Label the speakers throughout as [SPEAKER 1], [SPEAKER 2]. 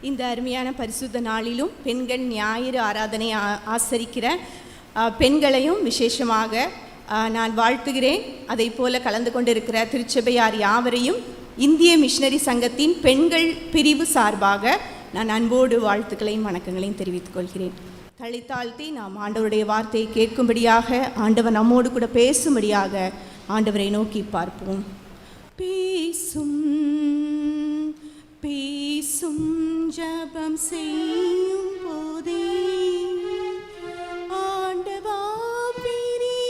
[SPEAKER 1] இந்த அருமையான பரிசுத்த நாளிலும் பெண்கள் ஞாயிறு ஆராதனை ஆசரிக்கிற பெண்களையும் விசேஷமாக நான் வாழ்த்துகிறேன். அதை போல கலந்து கொண்டிருக்கிற திருச்சபையார் யாவரையும் இந்திய மிஷனரி சங்கத்தின் பெண்கள் பிரிவு சார்பாக நான் அன்போடு வாழ்த்துக்களையும் வணக்கங்களையும் தெரிவித்துக் கொள்கிறேன். தளித்தாழ்த்தி நாம் ஆண்டவருடைய வார்த்தையை கேட்கும்படியாக, ஆண்டவர் நம்மோடு கூட பேசும்படியாக ஆண்டவரை நோக்கி பார்ப்போம். பேசும் பேசும் ஜபம் செய்யும் போதே ஆண்டவா பிரியமானதை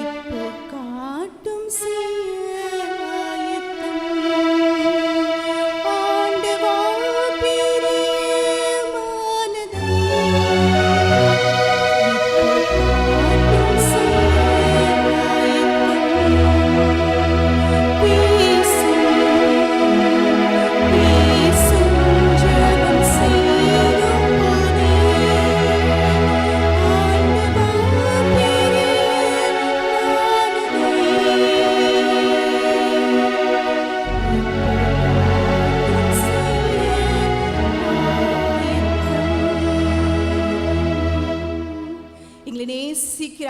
[SPEAKER 1] இப்போ காட்டும் ஆண்டவா பிரியமானதை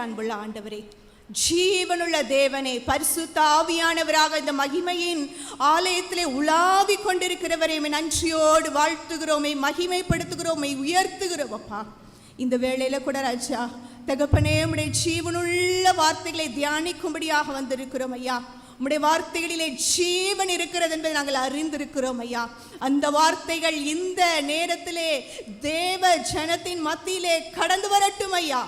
[SPEAKER 1] அன்புள்ள ஆண்டவரே, ஜீவனுள்ள தேவனே, பரிசுத்த ஆவியானவராக இந்த மகிமையின் ஆலயத்திலே உலாவிக் கொண்டிருக்கிறவரே, நன்றியோடு வாழ்த்துகிறோமே, மகிமைப்படுத்துகிறோமே, உயர்த்துகிறோம். அப்பா, இந்த வேளையில கூட ராஜா தகப்பனே, உம்முடைய ஜீவனுள்ள வார்த்தைகளை தியானிக்கும்படியாக வந்திருக்கிறோம் ஐயா. உம்முடைய வார்த்தைகளிலே ஜீவன் இருக்கிறது என்பதை நாங்கள் அறிந்திருக்கிறோம் ஐயா. அந்த வார்த்தைகள் இந்த நேரத்திலே தேவ ஜனத்தின் மத்தியிலே கடந்து வரட்டும் ஐயா.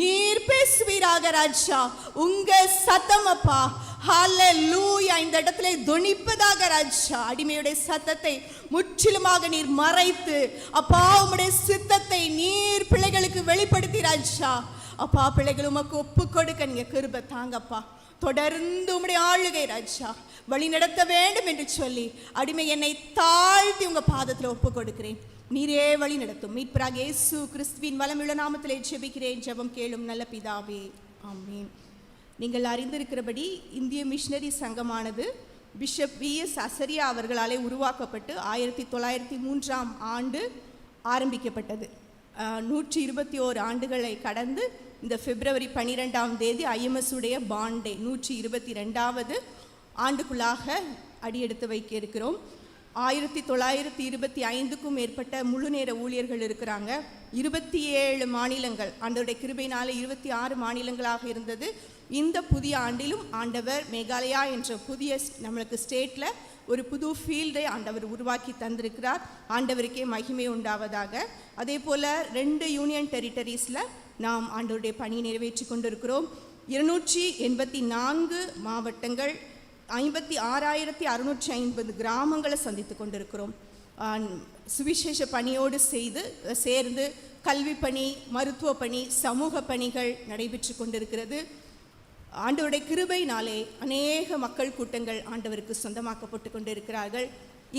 [SPEAKER 1] நீர் பேசுவீராக ராஜா. உங்க சத்தம் அப்பா, ஹல்லேலூயா, இந்த இடத்துல துணிப்பதாக ராஜா. அடிமையுடைய சத்தத்தை முற்றிலுமாக நீர் மறைத்து அப்பா, உம்முடைய சித்தத்தை நீர் பிள்ளைகளுக்கு வெளிப்படுத்தி ராஜா. அப்பா, பிள்ளைகள் உமக்கு ஒப்பு கொடுக்க நீங்க கிருபை தாங்கப்பா. தொடர்ந்து உம்முடைய ஆளுகை ராஜா வழி நடத்த வேண்டும் என்று சொல்லி அடிமை என்னை தாழ்த்தி உங்க பாதத்தில் ஒப்பு கொடுக்கிறேன். நீரே வழி நடத்தும். மீட்பராக இயேசு கிறிஸ்துவின் வளமுள்ள நாமத்திலே ஜெபிக்கிறேன். ஜெபம் கேளும் நல்ல பிதாவே, ஆமென். நீங்கள் அறிந்திருக்கிறபடி இந்திய மிஷனரி சங்கமானது பிஷப் V.S. அசரியா அவர்களாலே உருவாக்கப்பட்டு 1903 ஆண்டு ஆரம்பிக்கப்பட்டது. 121 ஆண்டுகளை கடந்து இந்த பிப்ரவரி 12 IMS உடைய பாண்டே 122வது ஆண்டுக்குள்ளாக அடியெடுத்து வைக்க இருக்கிறோம். 1925க்கும் மேற்பட்ட முழு நேர ஊழியர்கள் இருக்கிறாங்க. 27 மாநிலங்கள், ஆண்டவருடைய கிருபையினாலே 26 மாநிலங்களாக இருந்தது. இந்த புதிய ஆண்டிலும் ஆண்டவர் மேகாலயா என்ற புதிய நம்மளுக்கு ஸ்டேட்டில் ஒரு புது ஃபீல்டை ஆண்டவர் உருவாக்கி தந்திருக்கிறார். ஆண்டவருக்கே மகிமை உண்டாவதாக. அதே போல் 2 யூனியன் டெரிட்டரிஸில் நாம் ஆண்டவருடைய பணியை நிறைவேற்றி கொண்டிருக்கிறோம். 284 மாவட்டங்கள், 56,650 கிராமங்களை சந்தித்து கொண்டிருக்கிறோம். சுவிசேஷ பணியோடு சேர்ந்து கல்வி பணி, மருத்துவ பணி, சமூக பணிகள் நடைபெற்று கொண்டிருக்கிறது. ஆண்டவருடைய கிருபையினாலே அநேக மக்கள் கூட்டங்கள் ஆண்டவருக்கு சொந்தமாக்கப்பட்டு கொண்டிருக்கிறார்கள்.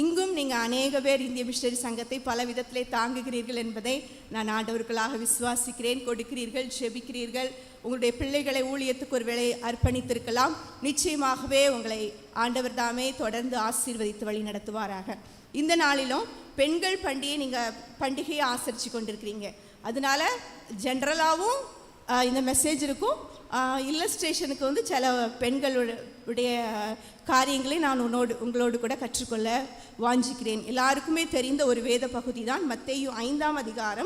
[SPEAKER 1] இங்கும் நீங்கள் அநேக பேர் இந்திய மிஷனரி சங்கத்தை பல விதத்திலே தாங்குகிறீர்கள் என்பதை நான் ஆண்டவர்களாக விசுவாசிக்கிறேன். கொடுக்கிறீர்கள், ஜெபிக்கிறீர்கள். உங்களுடைய பிள்ளைகளை ஊழியத்துக்கு ஒரு வேளை அர்ப்பணித்திருக்கலாம். நிச்சயமாகவே உங்களை ஆண்டவர் தாமே தொடர்ந்து ஆசீர்வதித்து வழி நடத்துவாராக. இந்த நாளிலும் பெண்கள் பண்டிகையை ஆசரித்து கொண்டிருக்கிறீங்க. அதனால ஜென்ரலாகவும் இந்த மெசேஜ் இருக்கும். இல்லஸ்ட்ரேஷனுக்கு சில பெண்களுடைய காரியங்களை நான் உங்களோடு கூட கற்றுக்கொள்ள வாஞ்சிக்கிறேன். எல்லாருக்குமே தெரிந்த ஒரு வேத பகுதி தான் மத்தேயு 5:13.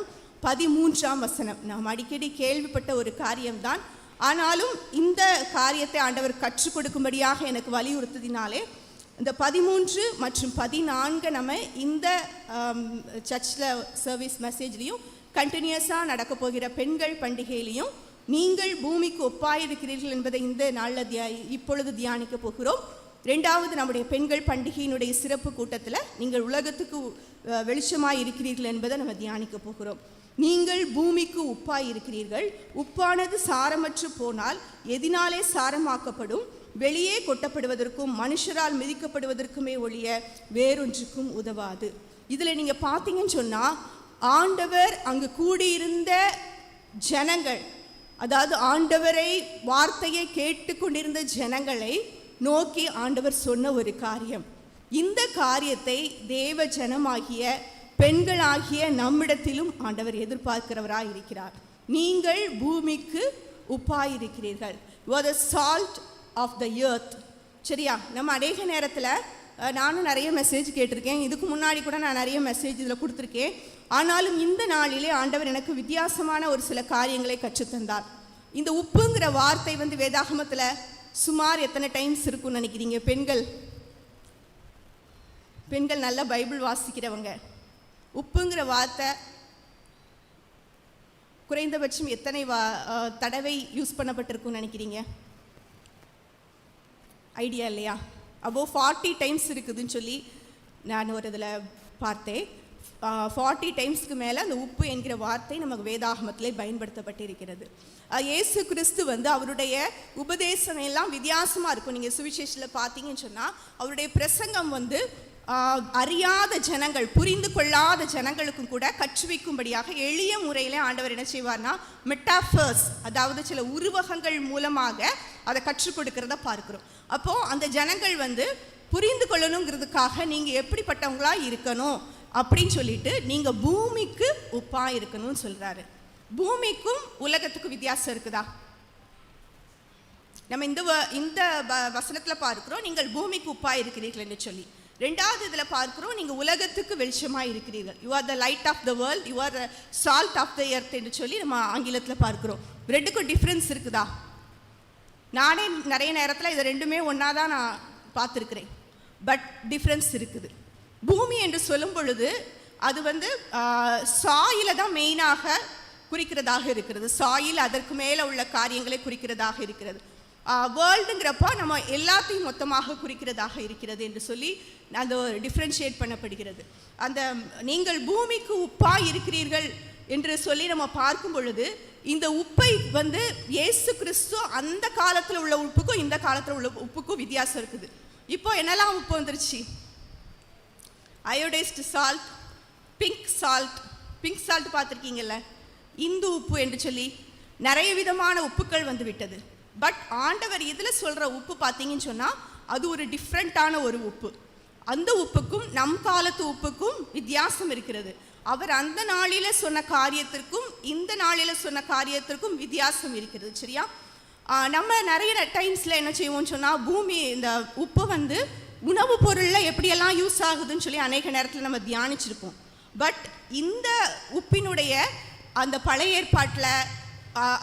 [SPEAKER 1] நாம் அடிக்கடி கேள்விப்பட்ட ஒரு காரியம்தான். ஆனாலும் இந்த காரியத்தை ஆண்டவர் கற்றுக் கொடுக்கும்படியாக எனக்கு வலியுறுத்தினாலே இந்த 13 மற்றும் 14 நம்ம இந்த சர்ச்சில் சர்வீஸ் மெசேஜ்லேயும் கண்டினியூஸாக நடக்க போகிற பெண்கள் பண்டிகையிலையும் நீங்கள் பூமிக்கு ஒப்பாயிருக்கிறீர்கள் என்பதை இந்த நாளில் இப்பொழுது தியானிக்க போகிறோம். 2வது நம்முடைய பெண்கள் பண்டிகையினுடைய சிறப்பு கூட்டத்தில் நீங்கள் உலகத்துக்கு வெளிச்சமாக இருக்கிறீர்கள் என்பதை நம்ம தியானிக்க போகிறோம். நீங்கள் பூமிக்கு உப்பாய் இருக்கிறீர்கள். உப்பானது சாரமற்று போனால் எதினாலே சாரமாக்கப்படும்? வெளியே கொட்டப்படுவதற்கும் மனுஷரால் மிதிக்கப்படுவதற்குமே ஒழிய வேறொன்றுக்கும் உதவாது. இதில் நீங்கள் பார்த்தீங்கன்னு சொன்னால் ஆண்டவர் அங்கு கூடியிருந்த ஜனங்கள், அதாவது ஆண்டவரை வார்த்தையை கேட்டு கொண்டிருந்த ஜனங்களை நோக்கி ஆண்டவர் சொன்ன ஒரு காரியம், இந்த காரியத்தை தேவ ஜனமாகிய பெண்களாகிய நம்மிடத்திலும் ஆண்டவர் எதிர்பார்க்கிறவராய் இருக்கிறார். நீங்கள் பூமிக்கு உப்பாயிருக்கிறீர்கள். You are the salt of the earth. சரியா? நம்ம அநேக நேரத்தில் நானும் நிறைய மெசேஜ் கேட்டிருக்கேன். இதுக்கு முன்னாடி கூட நான் நிறைய மெசேஜ் இதில் கொடுத்துருக்கேன். ஆனாலும் இந்த நாளிலே ஆண்டவர் எனக்கு வித்தியாசமான ஒரு சில காரியங்களை கற்றுத்தந்தார். இந்த உப்புங்கிற வார்த்தை வேதாகமத்தில் சுமார் எத்தனை டைம்ஸ் இருக்குன்னு நினைக்கிறீங்க? பெண்கள் நல்ல பைபிள் வாசிக்கிறவங்க, உப்புங்கிற வார்த்தை குறைந்தபட்சம் எத்தனை தடவை யூஸ் பண்ணப்பட்டிருக்குன்னு நினைக்கிறீங்க? ஐடியா இல்லையா? அபோவ் 40 டைம்ஸ் இருக்குதுன்னு சொல்லி நான் ஒரு இதில் பார்த்தேன். 40 டைம்ஸ்க்கு மேலே அந்த உப்பு என்கிற வார்த்தை நமக்கு வேதாகமத்திலே பயன்படுத்தப்பட்டிருக்கிறது. இயேசு கிறிஸ்து அவருடைய உபதேசம் எல்லாம் வித்தியாசமாக இருக்கும். நீங்கள் சுவிசேஷத்தில் பார்த்தீங்கன்னு சொன்னால் அவருடைய பிரசங்கம் அறியாத ஜனங்கள், புரிந்து கொள்ளாத ஜனங்களுக்கும் கூட கற்றுவிக்கும்படியாக எளிய முறையில் ஆண்டவர் என்ன செய்வார்னா மெட்டாஃபர்ஸ், அதாவது சில உருவகங்கள் மூலமாக அதை கற்றுக் கொடுக்கிறத பார்க்கிறோம். அப்போது அந்த ஜனங்கள் புரிந்து கொள்ளணுங்கிறதுக்காக நீங்கள் எப்படிப்பட்டவங்களா இருக்கணும் அப்படின்னு சொல்லிட்டு நீங்கள் பூமிக்கு உப்பா இருக்கணும்னு சொல்கிறாரு. பூமிக்கும் உலகத்துக்கும் வித்தியாசம் இருக்குதா? நம்ம இந்த வசனத்தில் பார்க்கிறோம், நீங்கள் பூமிக்கு உப்பா இருக்கிறீர்கள் என்று சொல்லி. ரெண்டாவது இதில் பார்க்கிறோம், நீங்கள் உலகத்துக்கு வெளிச்சமாக இருக்கிறீர்கள். You are the light of the world, you are the salt of the earth என்று சொல்லி நம்ம ஆங்கிலத்தில் பார்க்கிறோம். ரெண்டுக்கும் டிஃப்ரென்ஸ் இருக்குதா? நானே நிறைய நேரத்தில் இதை ரெண்டுமே ஒன்றா தான் நான் பார்த்துருக்கிறேன். பட் டிஃப்ரென்ஸ் இருக்குது. பூமி என்று சொல்லும் பொழுது அது சாயில தான் மெயினாக குறிக்கிறதாக இருக்கிறது. சாயில் அதற்கு மேலே உள்ள காரியங்களை குறிக்கிறதாக இருக்கிறது. வேர்ல்டுங்கிறப்ப நம்ம எல்லாத்தையும் மொத்தமாக குறிக்கிறதாக இருக்கிறது என்று சொல்லி அந்த டிஃப்ரென்ஷியேட் பண்ணப்படுகிறது. அந்த நீங்கள் பூமிக்கு உப்பாக இருக்கிறீர்கள் என்று சொல்லி நம்ம பார்க்கும் பொழுது இந்த உப்பை இயேசு கிறிஸ்து அந்த காலத்தில் உள்ள உப்புக்கும் இந்த காலத்தில் உள்ள உப்புக்கும் வித்தியாசம் இருக்குது. இப்போ என்னெல்லாம் உப்பு வந்துருச்சு? அயோடைஸ்டு சால்ட், பிங்க் சால்ட் பார்த்துருக்கீங்கல்ல, இந்து உப்பு என்று சொல்லி நிறைய விதமான உப்புக்கள் விட்டது. பட் ஆண்டவர் இதில் சொல்கிற உப்பு பார்த்தீங்கன்னு சொன்னால் அது ஒரு டிஃப்ரெண்ட்டான ஒரு உப்பு. அந்த உப்புக்கும் நம் காலத்து உப்புக்கும் வித்தியாசம் இருக்கிறது. அவர் அந்த நாளில் சொன்ன காரியத்திற்கும் இந்த நாளில் சொன்ன காரியத்திற்கும் வித்தியாசம் இருக்கிறது. சரியா? நம்ம நிறைய டைம்ஸில் என்ன செய்வோம்னு சொன்னால், பூமி இந்த உப்பு உணவுப் பொருளில் எப்படியெல்லாம் யூஸ் ஆகுதுன்னு சொல்லி அநேக நேரத்தில் நம்ம தியானிச்சிருப்போம். பட் இந்த உப்பினுடைய அந்த பழைய ஏற்பாட்டில்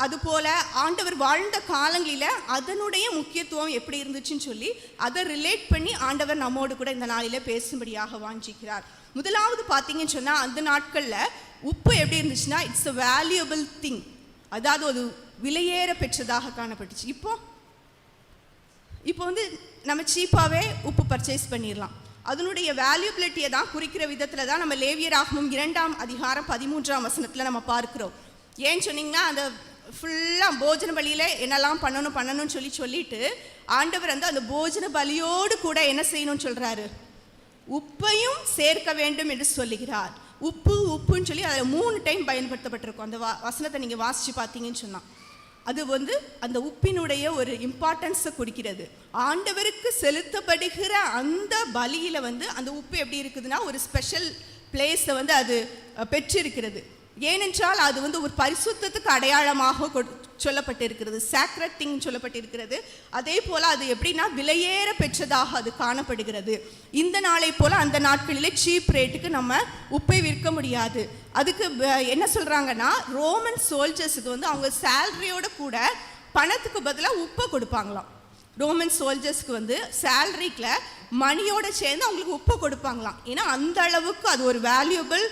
[SPEAKER 1] அதுபோல் ஆண்டவர் வாழ்ந்த காலங்களில் அதனுடைய முக்கியத்துவம் எப்படி இருந்துச்சுன்னு சொல்லி அதை ரிலேட் பண்ணி ஆண்டவர் நம்மோடு கூட இந்த நாளில் பேசும்படியாக வாஞ்சிக்கிறார். முதலாவது பார்த்தீங்கன்னு சொன்னால், அந்த நாட்களில் உப்பு எப்படி இருந்துச்சுன்னா இட்ஸ் அ வேல்யூபிள் திங், அதாவது ஒரு விலையேற பெற்றதாக காணப்பட்டுச்சு. இப்போ நம்ம சீப்பாகவே உப்பு பர்ச்சேஸ் பண்ணிடலாம். அதனுடைய வேல்யூபிலிட்டியை தான் குறிக்கிற விதத்தில் தான் நம்ம லேவியராகமம் 2ஆம் அதிகாரம் 13ஆம் வசனத்தில் நம்ம பார்க்கிறோம். ஏன்னு சொன்னீங்கன்னா, அந்த ஃபுல்லாக போஜன பலியில் என்னெல்லாம் பண்ணணும்னு சொல்லிட்டு ஆண்டவர் அந்த போஜன பலியோடு கூட என்ன செய்யணும்னு சொல்கிறாரு? உப்பையும் சேர்க்க வேண்டும் என்று சொல்லுகிறார். உப்புன்னு சொல்லி அதில் 3 டைம் பயன்படுத்தப்பட்டிருக்கும். அந்த வசனத்தை நீங்கள் வாசித்து பார்த்தீங்கன்னு சொன்னால் அது அந்த உப்பினுடைய ஒரு இம்பார்ட்டன்ஸை குறிக்கிறது. ஆண்டவருக்கு செலுத்தப்படுகிற அந்த பலியில் அந்த உப்பு எப்படி இருக்குதுன்னா ஒரு ஸ்பெஷல் பிளேஸை அது பெற்றிருக்கிறது. ஏனென்றால் அது ஒரு பரிசுத்தத்துக்கு அடையாளமாக சொல்லப்பட்டிருக்கிறது, சாக்ரட் திங் சொல்லப்பட்டிருக்கிறது. அதே போல் அது எப்படின்னா விலையேற பெற்றதாக அது காணப்படுகிறது. இந்த நாளை போல் அந்த நாட்களிலே சீப் ரேட்டுக்கு நம்ம உப்பை விற்க முடியாது. அதுக்கு என்ன சொல்கிறாங்கன்னா, ரோமன் சோல்ஜர்ஸுக்கு அவங்க சேலரியோட கூட பணத்துக்கு பதிலாக உப்பை கொடுப்பாங்களாம். ரோமன் சோல்ஜர்ஸ்க்கு சேலரிக்கில் மணியோட சேர்ந்து அவங்களுக்கு உப்பை கொடுப்பாங்களாம். ஏன்னா அந்த அளவுக்கு அது ஒரு வேல்யூபிள்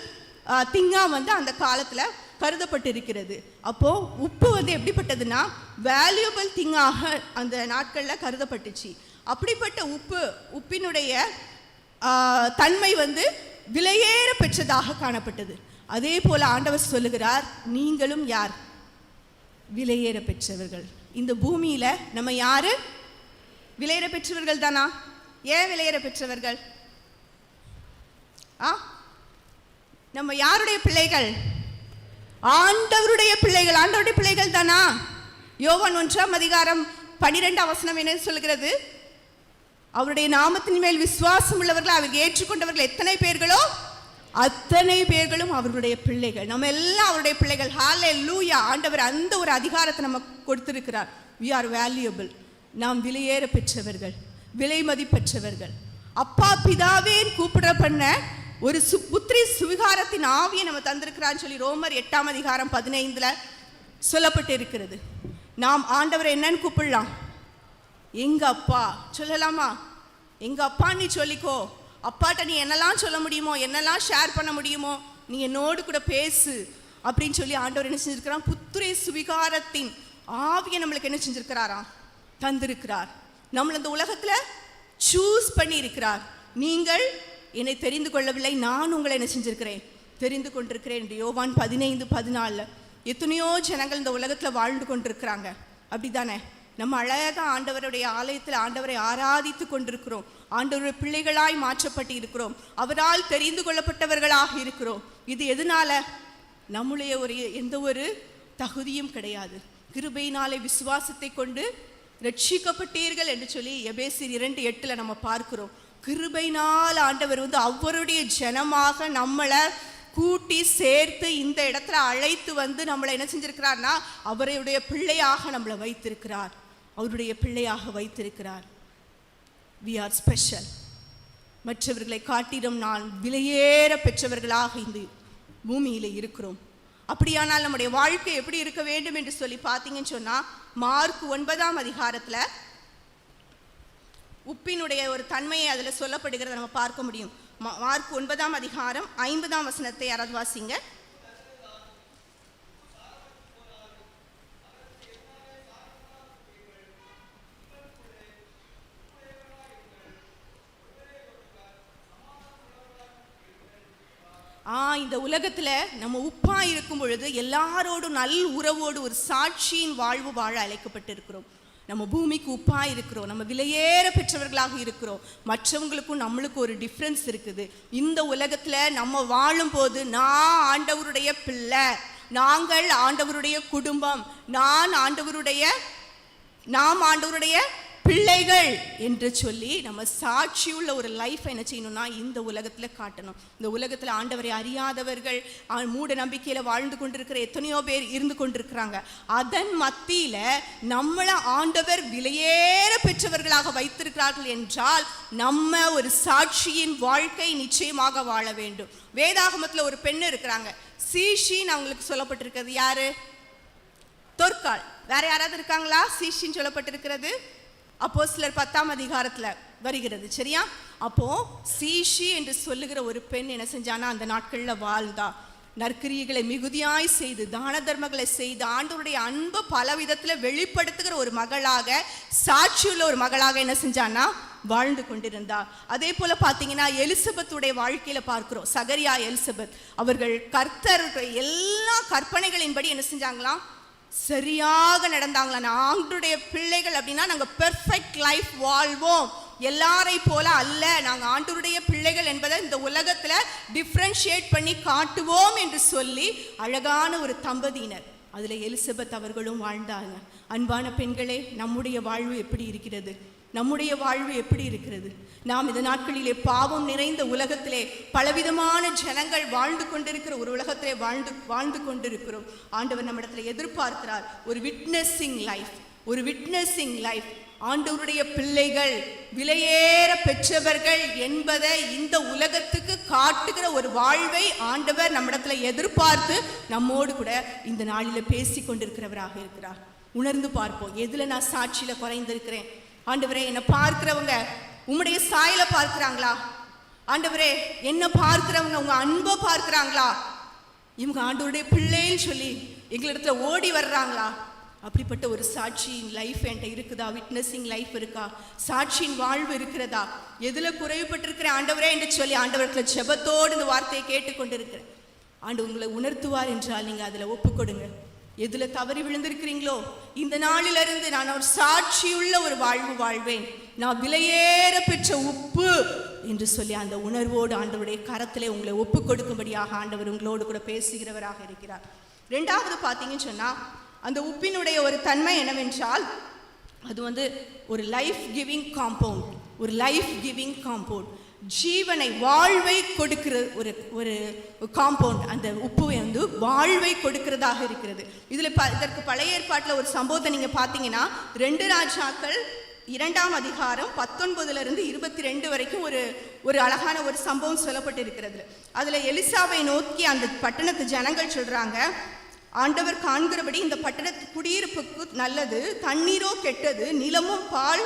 [SPEAKER 1] திங்காக அந்த காலத்தில் கருதப்பட்டிருக்கிறது. அப்போது உப்பு எப்படிப்பட்டதுன்னா வேல்யூபிள் திங்காக அந்த நாட்களில் கருதப்பட்டுச்சு. அப்படிப்பட்ட உப்பினுடைய தன்மை விலையேற பெற்றதாக காணப்பட்டது. அதே போல் ஆண்டவர் சொல்லுகிறார், நீங்களும் யார்? விலையேற பெற்றவர்கள். இந்த பூமியில் நம்ம யார்? விலையேற பெற்றவர்கள் தானா? ஏன் விலையேற பெற்றவர்கள்? நம்ம யாருடைய பிள்ளைகள்? ஆண்டவருடைய பிள்ளைகள். ஆண்டவருடைய பிள்ளைகள் தானா? யோவான் 1ஆம் அதிகாரம் 12ஆம் வசனம் என்ன சொல்கிறது? அவருடைய நாமத்தின் மேல் விசுவாசம் உள்ளவர்கள், அவர் ஏற்றுக்கொண்டவர்கள் எத்தனை பேர்களோ அத்தனை பேர்களும் அவருடைய பிள்ளைகள். நம்ம எல்லாம் அவருடைய பிள்ளைகள். ஹல்லேலூயா. ஆண்டவர் அந்த ஒரு அதிகாரத்தை நமக்கு கொடுத்திருக்கிறார். we are valuable. நாம் விலையேற பெற்றவர்கள், விலை மதிப்பெற்றவர்கள். அப்பா பிதாவே கூப்பிட பண்ண ஒரு புத்திரி சுவிகாரத்தின் ஆவியை நம்ம தந்திருக்கிறான்னு சொல்லி ரோமர் 8:15 சொல்லப்பட்டு இருக்கிறது. நாம் ஆண்டவரை என்னன்னு கூப்பிடலாம்? எங்க அப்பா சொல்லலாமா? எங்க அப்பா நீ சொல்லிக்கோ. அப்பாட்ட நீ என்னெல்லாம் சொல்ல முடியுமோ, என்னெல்லாம் ஷேர் பண்ண முடியுமோ, நீ என்னோடு கூட பேசு அப்படின்னு சொல்லி ஆண்டவர் என்ன செஞ்சிருக்கிறான்? புத்திரி சுவிகாரத்தின் ஆவியை நம்மளுக்கு என்ன செஞ்சிருக்கிறாராம்? தந்திருக்கிறார். நம்மள இந்த உலகத்துல சூஸ் பண்ணி இருக்கிறார். நீங்கள் என்னை தெரிந்து கொள்ளவில்லை, நான் உங்களை என்ன செஞ்சிருக்கிறேன்? தெரிந்து கொண்டிருக்கிறேன். யோவான் 15:14. எத்தனையோ ஜனங்கள் இந்த உலகத்துல வாழ்ந்து கொண்டிருக்கிறாங்க, அப்படித்தானே? நம்ம அழகாக ஆண்டவருடைய ஆலயத்தில் ஆண்டவரை ஆராதித்து கொண்டிருக்கிறோம். ஆண்டவருடைய பிள்ளைகளாய் மாற்றப்பட்டு இருக்கிறோம். அவரால் தெரிந்து கொள்ளப்பட்டவர்களாக இருக்கிறோம். இது எதனால? நம்முடைய எந்த ஒரு தகுதியும் கிடையாது. கிருபையினாலே விசுவாசத்தை கொண்டு ரட்சிக்கப்பட்டீர்கள் என்று சொல்லி எபேசியர் 2:8 நம்ம பார்க்கிறோம். கிருபையினால் ஆண்டவர் அவருடைய ஜனமாக நம்மளை கூட்டி சேர்த்து இந்த இடத்துல அழைத்து வந்து நம்மளை என்ன செஞ்சிருக்கிறார்னா அவருடைய பிள்ளையாக நம்மளை வைத்திருக்கிறார். அவருடைய பிள்ளையாக வைத்திருக்கிறார். we are special. மற்றவர்களை காட்டிலும் நான் விலையேற பெற்றவர்களாக இந்த பூமியில இருக்கிறோம். அப்படியானால் நம்முடைய வாழ்க்கை எப்படி இருக்க வேண்டும் என்று சொல்லி பார்த்தீங்கன்னு சொன்னா, மார்க் 9 உப்பினுடைய ஒரு தன்மையை அதில் சொல்லப்படுகிறத நம்ம பார்க்க முடியும். மார்க் 9 5 யாராவது வாசிங்க. இந்த உலகத்துல நம்ம உப்பா இருக்கும் பொழுது எல்லாரோடும் நல் உறவோடு ஒரு சாட்சியின் வாழ்வு வாழ அழைக்கப்பட்டு இருக்கிறோம். நம்ம பூமிக்கு உப்பா இருக்கிறோம், நம்ம விலையேற பெற்றவர்களாக இருக்கிறோம். மற்றவங்களுக்கும் நம்மளுக்கும் ஒரு டிஃப்ரென்ஸ் இருக்குது. இந்த உலகத்துல நம்ம வாழும் போது நான் ஆண்டவருடைய பிள்ளை, நாங்கள் ஆண்டவருடைய குடும்பம், நாம் ஆண்டவருடைய பிள்ளைகள் என்று சொல்லி நம்ம சாட்சியுள்ள ஒரு லைஃப் என்ன செய்யணும்னா இந்த உலகத்துல காட்டணும். இந்த உலகத்துல ஆண்டவரை அறியாதவர்கள், மூட நம்பிக்கையில வாழ்ந்து கொண்டிருக்கிற எத்தனையோ பேர் இருந்து கொண்டிருக்கிறாங்க. அதன் மத்தியில நம்மள ஆண்டவர் விலையேற பெற்றவர்களாக வைத்திருக்கிறார்கள் என்றால் நம்ம ஒரு சாட்சியின் வாழ்க்கை நிச்சயமாக வாழ வேண்டும். வேதாகமத்துல ஒரு பெண் இருக்கிறாங்க, சீஷின்னு அவங்களுக்கு சொல்லப்பட்டிருக்கிறது. யாரு? தொற்கால். வேற யாராவது இருக்காங்களா சீஷின்னு சொல்லப்பட்டிருக்கிறது? அப்போஸ்தலர் 10 வருகிறது. சரியா? அப்போ சீஷி என்று சொல்லுகிற ஒரு பெண் என்ன செஞ்சானா அந்த நாட்கள்ல வாழ்ந்தா. நற்கிரியைகளை மிகுதியாய் செய்து தான தர்மங்களை செய்து ஆண்டவருடைய அன்பு பல விதத்துல வெளிப்படுத்துகிற ஒரு மகளாக, சாட்சியுள்ள ஒரு மகளாக என்ன செஞ்சானா வாழ்ந்து கொண்டிருந்தா. அதே போல பாத்தீங்கன்னா எலிசபெத்துடைய வாழ்க்கையில பார்க்கிறோம். சகரியா எலிசபெத் அவர்கள் கர்த்தர் எல்லா கற்பனைகளின்படி என்ன செஞ்சாங்களாம்? சரியாக நடந்தாங்களா. ஆண்டவருடைய பிள்ளைகள் அப்படின்னா நாங்க பெர்ஃபெக்ட் லைஃப் வாழ்வோம், எல்லாரை போல அல்ல, நாங்க ஆண்டவருடைய பிள்ளைகள் என்பதை இந்த உலகத்துல டிஃபரன்ஷியேட் பண்ணி காட்டுவோம் என்று சொல்லி அழகான ஒரு தம்பதியினர் அதுல எலிசபெத் அவர்களும் வாழ்ந்தாங்க. அன்பான பெண்களே, நம்முடைய வாழ்வு எப்படி இருக்கிறது? நம்முடைய வாழ்வு எப்படி இருக்கிறது? நாம் இந்த நாட்களிலே பாவம் நிறைந்த உலகத்திலே பலவிதமான ஜனங்கள் வாழ்ந்து கொண்டிருக்கிற ஒரு உலகத்திலே வாழ்ந்து கொண்டிருக்கிறோம். ஆண்டவர் நம்மிடத்துல எதிர்பார்க்கிறார் ஒரு விட்னஸிங் லைஃப். ஆண்டவருடைய பிள்ளைகள் விலையேற பெற்றவர்கள் என்பதை இந்த உலகத்துக்கு காட்டுகிற ஒரு வாழ்வை ஆண்டவர் நம்மிடத்துல எதிர்பார்த்து நம்மோடு கூட இந்த நாளில பேசி கொண்டிருக்கிறவராக இருக்கிறார். உணர்ந்து பார்ப்போம், எதுல நான் சாட்சியில குறைந்திருக்கிறேன்? ஆண்டவரே, என்னை பார்க்கிறவங்க உம்முடைய சாயல பார்க்கிறாங்களா? ஆண்டவரே, என்ன பார்க்கிறவங்க உங்க அன்பை பார்க்கிறாங்களா? இவங்க ஆண்டவருடைய பிள்ளைன்னு சொல்லி எங்களிடத்துல ஓடி வர்றாங்களா? அப்படிப்பட்ட ஒரு சாட்சியின் லைஃப் என்கிட்ட இருக்குதா? விட்னஸிங் லைஃப் இருக்கா? சாட்சியின் வாழ்வு இருக்கிறதா? எதுல குறைவுபட்டிருக்கிற ஆண்டவரே என்று சொல்லி ஆண்டவரத்துல ஜெபத்தோடு இந்த வார்த்தையை கேட்டுக்கொண்டிருக்கிறேன். ஆண்டு உங்களை உணர்த்துவார் என்றால் நீங்க அதுல ஒப்பு கொடுங்க. எதுல தவறி விழுந்திருக்கிறீங்களோ இந்த நாளிலிருந்து நான் ஒரு சாட்சியுள்ள ஒரு வாழ்வு வாழ்வேன், நான் விலையேற பெற்ற உப்பு என்று சொல்லி அந்த உணர்வோடு ஆண்டவருடைய கரத்திலே உங்களை ஒப்பு கொடுக்கும்படியாக ஆண்டவர் உங்களோடு கூட பேசுகிறவராக இருக்கிறார். ரெண்டாவது பார்த்தீங்கன்னு சொன்னா அந்த உப்பினுடைய ஒரு தன்மை என்னவென்றால் அது ஒரு லைஃப் கிவிங் காம்பவுண்ட், ஒரு லைஃப் கிவிங் காம்பவுண்ட், ஜீவனை வாழ்வை கொடுக்கிற ஒரு ஒரு காம்பவுண்ட். அந்த உப்பு வந்து வாழ்வை கொடுக்கிறதாக இருக்கிறது. இதற்கு பழைய ஏற்பாட்டில் ஒரு சம்பவத்தை நீங்க பார்த்தீங்கன்னா 2 ராஜாக்கள் 2ஆம் அதிகாரம் 19 - 22 வரைக்கும் ஒரு அழகான ஒரு சம்பவம் சொல்லப்பட்டு இருக்கிறது. அதுல எலிசாவை நோக்கி அந்த பட்டணத்து ஜனங்கள் சொல்றாங்க, ஆண்டவர் காண்கிறபடி இந்த பட்டணத்து குடியிருப்புக்கு நல்லது, தண்ணீரோ கெட்டது, நிலமும் பால்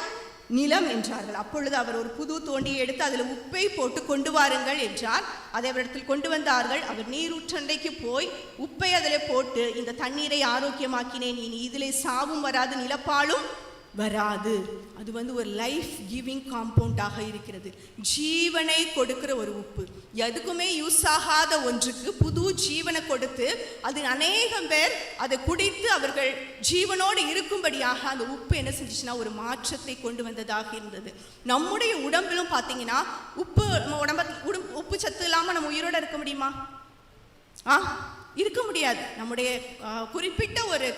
[SPEAKER 1] நிலம் என்றார்கள். அப்பொழுது அவர் ஒரு புது தோண்டியை எடுத்து அதில் உப்பை போட்டு கொண்டு வாருங்கள் என்றார். அதை அவரிடத்தில் கொண்டு வந்தார்கள். அவர் நீரூற்றண்டைக்கு போய் உப்பை அதில் போட்டு, இந்த தண்ணீரை ஆரோக்கியமாக்கினேன், இனி இதிலே சாவும் வராது, நிலப்பாலும் வராது. அது வந்து ஒரு லைஃப் கிவிங் காம்பவுண்டாக இருக்கிறது. ஜீவனை கொடுக்கிற ஒரு உப்பு, எதுக்குமே யூஸ் ஆகாத ஒன்றுக்கு புது ஜீவனை கொடுத்து, அது அநேகம் பேர் அதை குடித்து அவர்கள் ஜீவனோடு இருக்கும்படியாக அந்த உப்பு என்ன செஞ்சிச்சுன்னா ஒரு மாற்றத்தை கொண்டு வந்ததாக இருந்தது. நம்முடைய உடம்பிலும் பார்த்தீங்கன்னா உப்பு, நம்ம உப்பு சத்து இல்லாமல் நம்ம உயிரோடு இருக்க முடியுமா? இருக்க முடியாது. நம்முடைய குறிப்பிட்ட ஒரு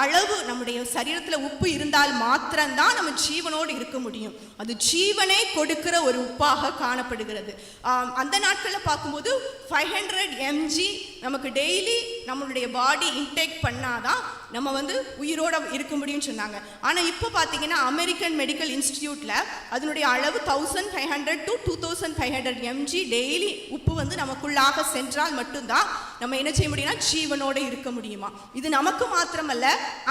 [SPEAKER 1] அளவு நம்முடைய சரீரத்தில் உப்பு இருந்தால் மாத்திரம்தான் நம்ம ஜீவனோடு இருக்க முடியும். அது ஜீவனை கொடுக்கிற ஒரு உப்பாக காணப்படுகிறது. அந்த நாட்களில் பார்க்கும்போது 500 mg நமக்கு டெய்லி நம்மளுடைய பாடி இன்டேக் பண்ணாதான் நம்ம வந்து உயிரோட இருக்க முடியும்னு சொன்னாங்க. ஆனால் இப்போ பார்த்தீங்கன்னா அமெரிக்கன் மெடிக்கல் இன்ஸ்டிடியூட்டில் அதனுடைய அளவு 1500 to 2500 mg டெய்லி உப்பு வந்து நமக்குள்ளாக சென்றால் மட்டும்தான் நம்ம என்ன செய்ய முடியும்னா ஜீவனோட இருக்க முடியுமா. இது நமக்கு மாத்திரமல்ல,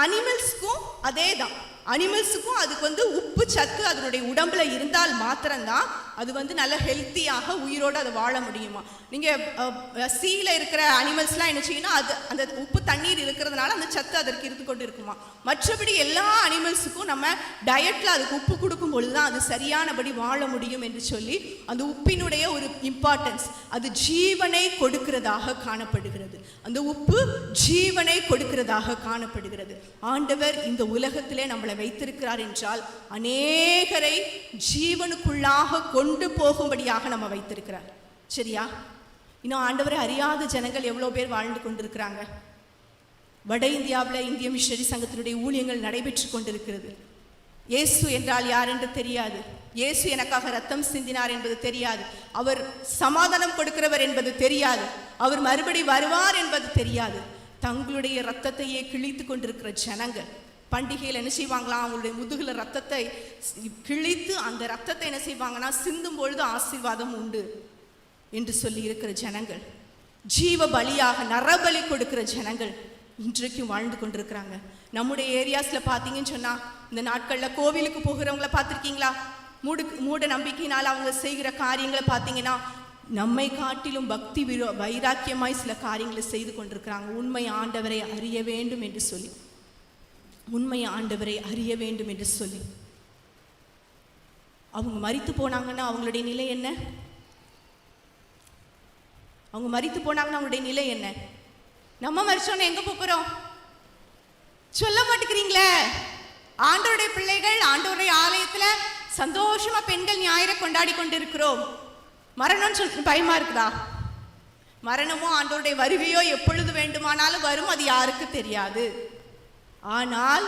[SPEAKER 1] அனிமல்ஸ்க்கும் அதே தான். அனிமல்ஸுக்கும் அதுக்கு வந்து உப்பு சத்து அதனுடைய உடம்புல இருந்தால் மாத்திரம்தான் அது வந்து நல்ல ஹெல்த்தியாக உயிரோடு அதை வாழ முடியுமா. நீங்கள் சீல இருக்கிற அனிமல்ஸ்லாம் என்ன செய்யணும், அது அந்த உப்பு தண்ணீர் இருக்கிறதுனால அந்த சத்து அதற்கு இருந்து கொண்டு இருக்குமா. மற்றபடி எல்லா அனிமல்ஸுக்கும் நம்ம டயட்டில் அதுக்கு உப்பு கொடுக்கும் பொழுது தான் அது சரியானபடி வாழ முடியும் என்று சொல்லி அந்த உப்பினுடைய ஒரு இம்பார்ட்டன்ஸ், அது ஜீவனை கொடுக்கிறதாக காணப்படுகிறது. அந்த உப்பு ஜீவனை கொடுக்கிறதாக காணப்படுகிறது. ஆண்டவர் இந்த உலகத்திலே நம்மளை வைத்திருக்கிறார் என்றால் அநேகரை ஜீவனுக்குள்ளாக கொண்டு போகும்படியாக நம்ம வைத்திருக்கிறார். சரியா? இன்னும் ஆண்டவரை அறியாத ஜனங்கள் எவ்வளோ பேர் வாழ்ந்து கொண்டிருக்கிறாங்க. வட இந்தியாவில் இந்திய மிஷனரி சங்கத்தினுடைய ஊழியங்கள் நடைபெற்று கொண்டிருக்கிறது. இயேசு என்றால் யார் என்று தெரியாது. இயேசு எனக்காக ரத்தம் சிந்தினார் என்பது தெரியாது. அவர் சமாதானம் கொடுக்கிறவர் என்பது தெரியாது. அவர் மறுபடி வருவார் என்பது தெரியாது. தங்களுடைய ரத்தத்தையே கிழித்து கொண்டிருக்கிற ஜனங்கள் பண்டிகையில் என்ன செய்வாங்களாம், அவங்களுடைய முதுகில் ரத்தத்தை கிழித்து அந்த ரத்தத்தை என்ன செய்வாங்கன்னா சிந்தும் பொழுது ஆசீர்வாதம் உண்டு என்று சொல்லி இருக்கிற ஜனங்கள், ஜீவ பலியாக நரபலி கொடுக்கிற ஜனங்கள் இன்றைக்கும் வாழ்ந்து கொண்டிருக்கிறாங்க. நம்முடைய ஏரியாஸில் பார்த்தீங்கன்னு சொன்னால் இந்த நாட்களில் கோவிலுக்கு போகிறவங்கள பார்த்துருக்கீங்களா? மூட நம்பிக்கையினால் அவங்க செய்கிற காரியங்களை பார்த்தீங்கன்னா நம்மை காட்டிலும் பக்தி வைராக்கியமாய் சில காரியங்களை செய்து கொண்டிருக்கிறாங்க. உண்மை ஆண்டவரை அறிய வேண்டும் என்று சொல்லி, உண்மை ஆண்டவரை அறிய வேண்டும் என்று சொல்லி அவங்க மரித்து போனாங்கன்னா அவங்களுடைய நிலை என்ன? அவங்க மரித்து போனாங்கன்னா அவங்களுடைய நிலை என்ன? நம்ம மரிச்சோன்னு எங்க போறோம் சொல்ல மாட்டேங்கிறீங்களே. ஆண்டவருடைய பிள்ளைகள் ஆண்டவருடைய ஆலயத்துல சந்தோஷமா பெண்கள் ஞாயிறை கொண்டாடி கொண்டிருக்கிறோம். மரணம் பயமா இருக்குதா? மரணமோ ஆண்டவருடைய வருகையோ எப்பொழுது வேண்டுமானாலும் வரும், அது யாருக்கு தெரியாது. ஆனால்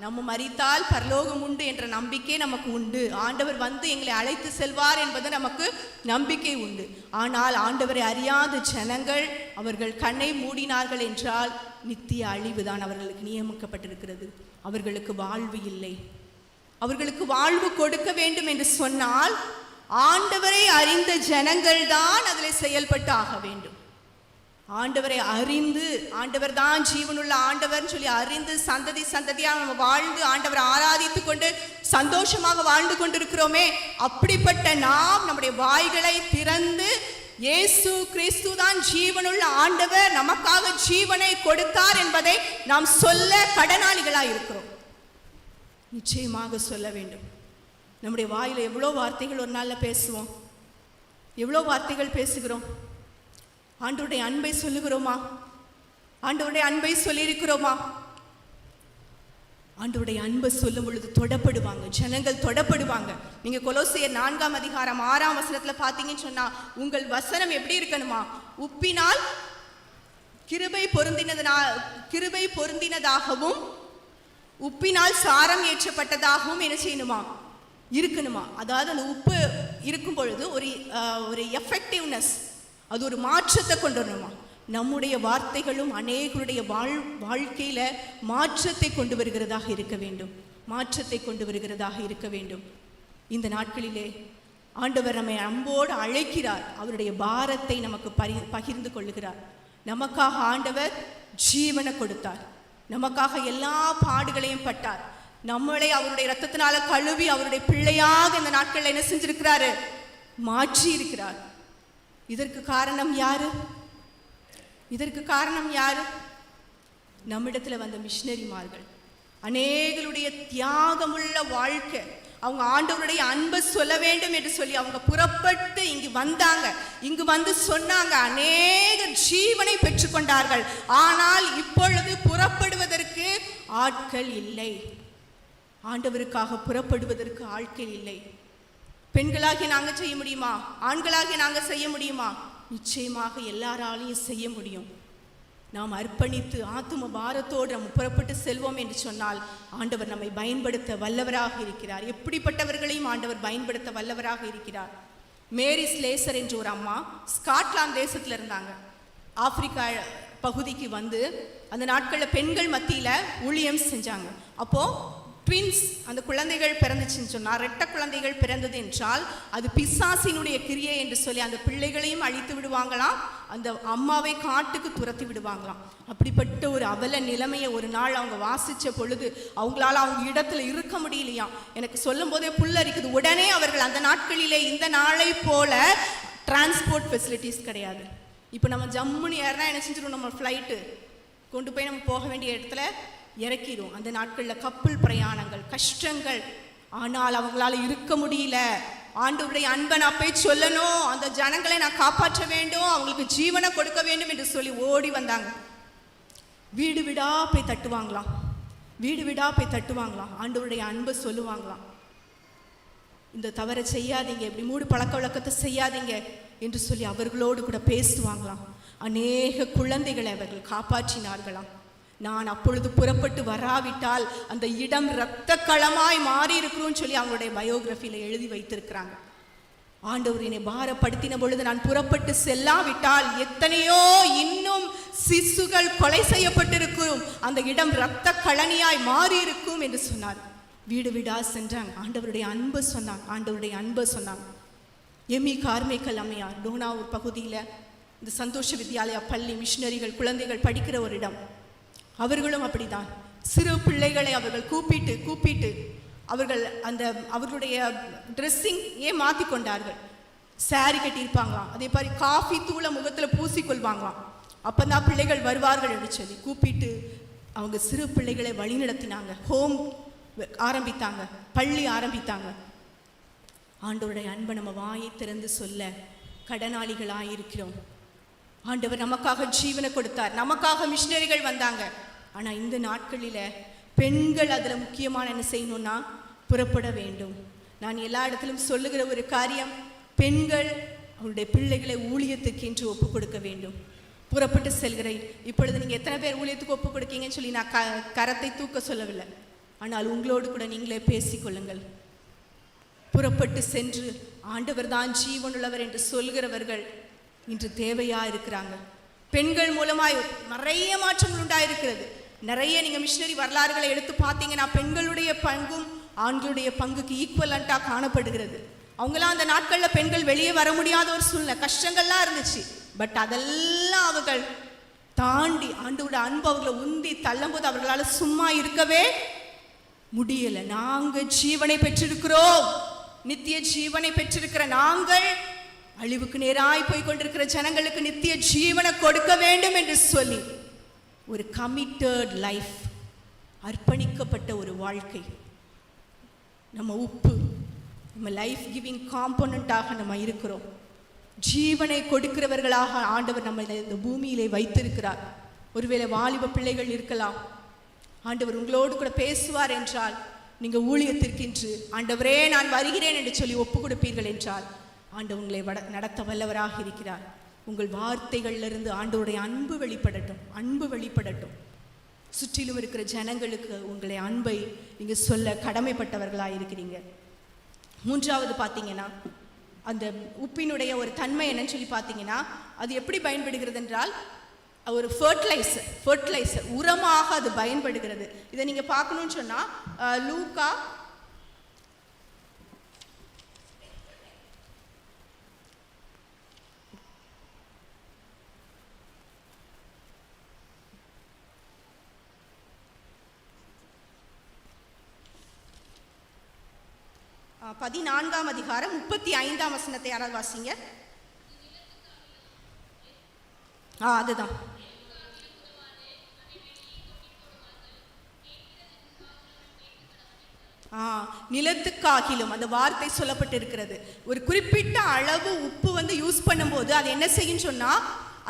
[SPEAKER 1] நம்ம மரித்தால் பரலோகம் உண்டு என்ற நம்பிக்கை நமக்கு உண்டு. ஆண்டவர் வந்து எங்களை அழைத்து செல்வார் என்பது நமக்கு நம்பிக்கை உண்டு. ஆனால் ஆண்டவரை அறியாத ஜனங்கள் அவர்கள் கண்ணை மூடினார்கள் என்றால் நித்திய அழிவுதான் அவர்களுக்கு நியமிக்கப்பட்டிருக்கிறது. அவர்களுக்கு வாழ்வு இல்லை. அவர்களுக்கு வாழ்வு கொடுக்க வேண்டும் என்று சொன்னால் ஆண்டவரை அறிந்த ஜனங்கள் தான் அதில் செயல்பட்டு ஆக வேண்டும். ஆண்டவரை அறிந்து, ஆண்டவர் தான் ஜீவனுள்ள ஆண்டவர்னு சொல்லி அறிந்து சந்ததி சந்ததியாக நம்ம வாழ்ந்து ஆண்டவரை ஆராதித்து கொண்டு சந்தோஷமாக வாழ்ந்து கொண்டிருக்கிறோமே, அப்படிப்பட்ட நாம் நம்முடைய வாய்களை திறந்து இயேசு கிறிஸ்து தான் ஜீவனுள்ள ஆண்டவர், நமக்காக ஜீவனை கொடுத்தார் என்பதை நாம் சொல்ல கடனாளிகளாக இருக்கிறோம். நிச்சயமாக சொல்ல வேண்டும். நம்முடைய வாயில் எவ்வளோ வார்த்தைகள் ஒரு நாளில் பேசுவோம், எவ்வளோ வார்த்தைகள் பேசுகிறோம். ஆண்டவருடைய அன்பை சொல்லுகிறோமா? ஆண்டவருடைய அன்பை சொல்லியிருக்கிறோமா? ஆண்டவருடைய அன்பை சொல்லும் பொழுது தொடப்படுவாங்க, ஜனங்கள் தொடப்படுவாங்க. நீங்க கொலோசியர் 4ஆம் அதிகாரம் 6ஆம் வசனத்துல பார்த்தீங்கன்னு சொன்னா உங்கள் வசனம் எப்படி இருக்கணுமா? உப்பினால் கிருபை பொருந்தினதாகவும் உப்பினால் சாரம் ஏற்றப்பட்டதாகவும் என்ன செய்யணுமா? இருக்கணுமா. அதாவது அந்த உப்பு இருக்கும் பொழுது ஒரு எஃபெக்டிவ்னஸ், அது ஒரு மாற்றத்தை கொண்டு வரணுமா. நம்முடைய வார்த்தைகளும் அநேகருடைய வாழ்க்கையில மாற்றத்தை கொண்டு வருகிறதாக இருக்க வேண்டும், மாற்றத்தை கொண்டு வருகிறதாக இருக்க வேண்டும். இந்த நாட்களிலே ஆண்டவர் நம்மை அன்போடு அழைக்கிறார், அவருடைய பாரத்தை நமக்கு பகிர்ந்து கொள்ளுகிறார். நமக்காக ஆண்டவர் ஜீவனை கொடுத்தார், நமக்காக எல்லா பாடுகளையும் பட்டார், நம்மளை அவருடைய இரத்தத்தினால கழுவி அவருடைய பிள்ளையாக இந்த நாட்களில் என்ன செஞ்சிருக்கிறாரு, மாற்றி இருக்கிறார். இதற்கு காரணம் யாரு? இதற்கு காரணம் யாரு? நம்மிடத்துல வந்த மிஷினரிமார்கள், அநேகருடைய தியாகமுள்ள வாழ்க்கை. அவங்க ஆண்டவருடைய அன்பை சொல்ல வேண்டும் என்று சொல்லி அவங்க புறப்பட்டு இங்கு வந்தாங்க, இங்கு வந்து சொன்னாங்க, அநேக ஜீவனை பெற்றுக்கொண்டார்கள். ஆனால் இப்பொழுது புறப்படுவதற்கு ஆட்கள் இல்லை, ஆண்டவருக்காக புறப்படுவதற்கு ஆட்கள் இல்லை. பெண்களாகிய நாங்க செய்ய முடியுமா? ஆண்களாகிய நாங்க செய்ய முடியுமா? நிச்சயமாக எல்லாராலையும் செய்ய முடியும். நாம் அர்ப்பணித்து ஆத்தும பாரத்தோடு நம்ம புறப்பட்டு செல்வோம் என்று சொன்னால் ஆண்டவர் நம்மை பயன்படுத்த வல்லவராக இருக்கிறார். எப்படிப்பட்டவர்களையும் ஆண்டவர் பயன்படுத்த வல்லவராக இருக்கிறார். மேரி ஸ்லேசர் என்ற ஒரு அம்மா ஸ்காட்லாந்து தேசத்தில் இருந்தாங்க. ஆப்பிரிக்கா பகுதிக்கு வந்து அந்த நாட்களில் பெண்கள் மத்தியில் ஊழியம் செஞ்சாங்க. அப்போது ட்வின்ஸ், அந்த குழந்தைகள் பிறந்துச்சுன்னு சொன்னால், ரெட்ட குழந்தைகள் பிறந்தது என்றால் அது பிசாசினுடைய கிரியை என்று சொல்லி அந்த பிள்ளைகளையும் அழித்து விடுவாங்களாம், அந்த அம்மாவை காட்டுக்கு துரத்தி விடுவாங்களாம். அப்படிப்பட்ட ஒரு அவல நிலைமையை ஒரு நாள் அவங்க வாசித்த பொழுது அவங்களால அவங்க இடத்துல இருக்க முடியலையாம். எனக்கு சொல்லும் போதே புல்லரிக்குது. உடனே அவர்கள் அந்த நாட்களிலே இந்த நாளை போல டிரான்ஸ்போர்ட் ஃபெசிலிட்டிஸ் கிடையாது. இப்போ நம்ம ஜம்முன்னு ஏறினா என்ன செஞ்சிடும், நம்ம ஃப்ளைட்டு கொண்டு போய் நம்ம போக வேண்டிய இடத்துல இறக்கிடும். அந்த நாட்களில் கப்பல் பிரயாணங்கள், கஷ்டங்கள். ஆனால் அவங்களால இருக்க முடியல. ஆண்டவருடைய அன்பை நான் போய் சொல்லணும், அந்த ஜனங்களை நான் காப்பாற்ற வேண்டும், அவங்களுக்கு ஜீவனை கொடுக்க வேண்டும் என்று சொல்லி ஓடி வந்தாங்க. வீடு வீடா போய் தட்டுவாங்களாம், வீடு வீடா போய் தட்டுவாங்களாம், ஆண்டவருடைய அன்பை சொல்லுவாங்களாம். இந்த தவறை செய்யாதீங்க, இப்படி மூடு பழக்க வழக்கத்தை செய்யாதீங்க என்று சொல்லி அவர்களோடு கூட பேசுவாங்களாம். அநேக குழந்தைகளை அவர்கள் காப்பாற்றினார்களாம். நான் அப்பொழுது புறப்பட்டு வராவிட்டால் அந்த இடம் இரத்த களமாய் மாறி இருக்கிறோன்னு சொல்லி அவங்களுடைய பயோகிராஃபியில் எழுதி வைத்திருக்கிறாங்க. ஆண்டவர் என்னை பாரப்படுத்தின பொழுது நான் புறப்பட்டு செல்லாவிட்டால் எத்தனையோ இன்னும் சிசுகள் கொலை செய்யப்பட்டிருக்கும், அந்த இடம் இரத்த களனியாய் மாறி இருக்கும் என்று சொன்னார். வீடு வீடா சென்றாங்க, ஆண்டவருடைய அன்பு சொன்னாங்க, ஆண்டவருடைய அன்பு சொன்னாங்க. எமி கார்மேக்கல் அம்மையார் டோனாவூர் பகுதியில் இந்த சந்தோஷ வித்யாலயா பள்ளி மிஷினரிகள் குழந்தைகள் படிக்கிற ஒரு இடம். அவர்களும் அப்படிதான். சிறு பிள்ளைகளை அவர்கள் கூப்பிட்டு அவர்கள் அந்த அவர்களுடைய ட்ரெஸ்ஸிங் மாற்றி கொண்டார்கள். சாரி கட்டியிருப்பாங்களாம், அதே மாதிரி காஃபி தூளை முகத்தில் பூசிக்கொள்வாங்களாம். அப்போ தான் பிள்ளைகள் வருவார்கள் என்று சொல்லி கூப்பிட்டு அவங்க சிறு பிள்ளைகளை வழிநடத்தினாங்க. ஹோம் ஆரம்பித்தாங்க, பள்ளி ஆரம்பித்தாங்க. ஆண்டவருடைய அன்பை நம்ம வாயை திறந்து சொல்ல கடனாளிகளாக இருக்கிறோம். ஆண்டவர் நமக்காக ஜீவனை கொடுத்தார், நமக்காக மிஷினரிகள் வந்தாங்க. ஆனால் இந்த நாட்களில் பெண்கள் அதில் முக்கியமான என்ன செய்யணும்னா புறப்பட வேண்டும். நான் எல்லா இடத்திலும் சொல்லுகிற ஒரு காரியம், பெண்கள் அவருடைய பிள்ளைகளை ஊழியத்துக்கு என்று ஒப்பு கொடுக்க வேண்டும். புறப்பட்டு செல்கிறேன். இப்பொழுது நீங்கள் எத்தனை பேர் ஊழியத்துக்கு ஒப்பு கொடுக்கீங்கன்னு சொல்லி நான் கரத்தை தூக்க சொல்லவில்லை, ஆனால் உங்களோடு கூட நீங்களே பேசிக்கொள்ளுங்கள். புறப்பட்டு சென்று ஆண்டவர் தான் ஜீவனுள்ளவர் என்று சொல்கிறவர்கள் இன்று தேவையா இருக்கிறாங்க. பெண்கள் மூலமாய் நிறைய மாற்றங்கள் உண்டாயிருக்கிறது. நிறைய நீங்கள் மிஷினரி வரலாறுகளை எடுத்து பார்த்தீங்கன்னா பெண்களுடைய பங்கும் ஆண்களுடைய பங்குக்கு ஈக்குவலண்ட்டாக காணப்படுகிறது. அவங்களாம் அந்த நாட்களில் பெண்கள் வெளியே வர முடியாத ஒரு சூழ்நிலை, கஷ்டங்கள்லாம் இருந்துச்சு. பட் அதெல்லாம் அவர்கள் தாண்டி ஆண்டோட அன்பு அவர்களை உந்தி தள்ளும்போது அவர்களால் சும்மா இருக்கவே முடியலை. நாங்கள் ஜீவனை பெற்றிருக்கிறோம், நித்திய ஜீவனை பெற்றிருக்கிற நாங்கள் அழிவுக்கு நேராய் போய் கொண்டிருக்கிற ஜனங்களுக்கு நித்திய ஜீவனை கொடுக்க வேண்டும் என்று சொல்லி ஒரு கமிட்டட் லைஃப், அர்ப்பணிக்கப்பட்ட ஒரு வாழ்க்கை. நம்ம உப்பு, நம்ம லைஃப் கிவிங் காம்போனண்டாக நம்ம இருக்கிறோம். ஜீவனை கொடுக்கிறவர்களாக ஆண்டவர் நம்ம இந்த பூமியிலே வைத்திருக்கிறார். ஒருவேளை வாலிப பிள்ளைகள் இருக்கலாம், ஆண்டவர் உங்களோடு கூட பேசுவார் என்றால் நீங்கள் ஊழியத்திற்கென்று ஆண்டவரே நான் வருகிறேன் என்று சொல்லி ஒப்பு கொடுப்பீர்கள் என்றால் ஆண்டவர் உங்களை நடத்த வல்லவராக இருக்கிறார். உங்கள் வார்த்தைகளிலிருந்து ஆண்டவருடைய அன்பு வெளிப்படட்டும், அன்பு வெளிப்படட்டும். சுற்றிலும் இருக்கிற ஜனங்களுக்கு உங்களை அன்பை நீங்கள் சொல்ல கடமைப்பட்டவர்களாக இருக்கிறீங்க. மூன்றாவது பார்த்தீங்கன்னா அந்த உப்பினுடைய ஒரு தன்மை என்னன்னு சொல்லி பார்த்தீங்கன்னா அது எப்படி பயன்படுகிறது என்றால் ஒரு ஃபர்டிலைசர் உரமாக அது பயன்படுகிறது. இதை நீங்கள் பார்க்கணும்னு சொன்னால் லூக்கா 14ஆம் அதிகாரம் 35ஆம் வசனத்தை யாராவது வாசிங்க. அதுதான் நிலத்துக்காகிலும் அந்த வார்த்தை சொல்லப்பட்டிருக்கிறது. ஒரு குறிப்பிட்ட அளவு உப்பு யூஸ் பண்ணும்போது அது என்ன செய்யும் சொன்னா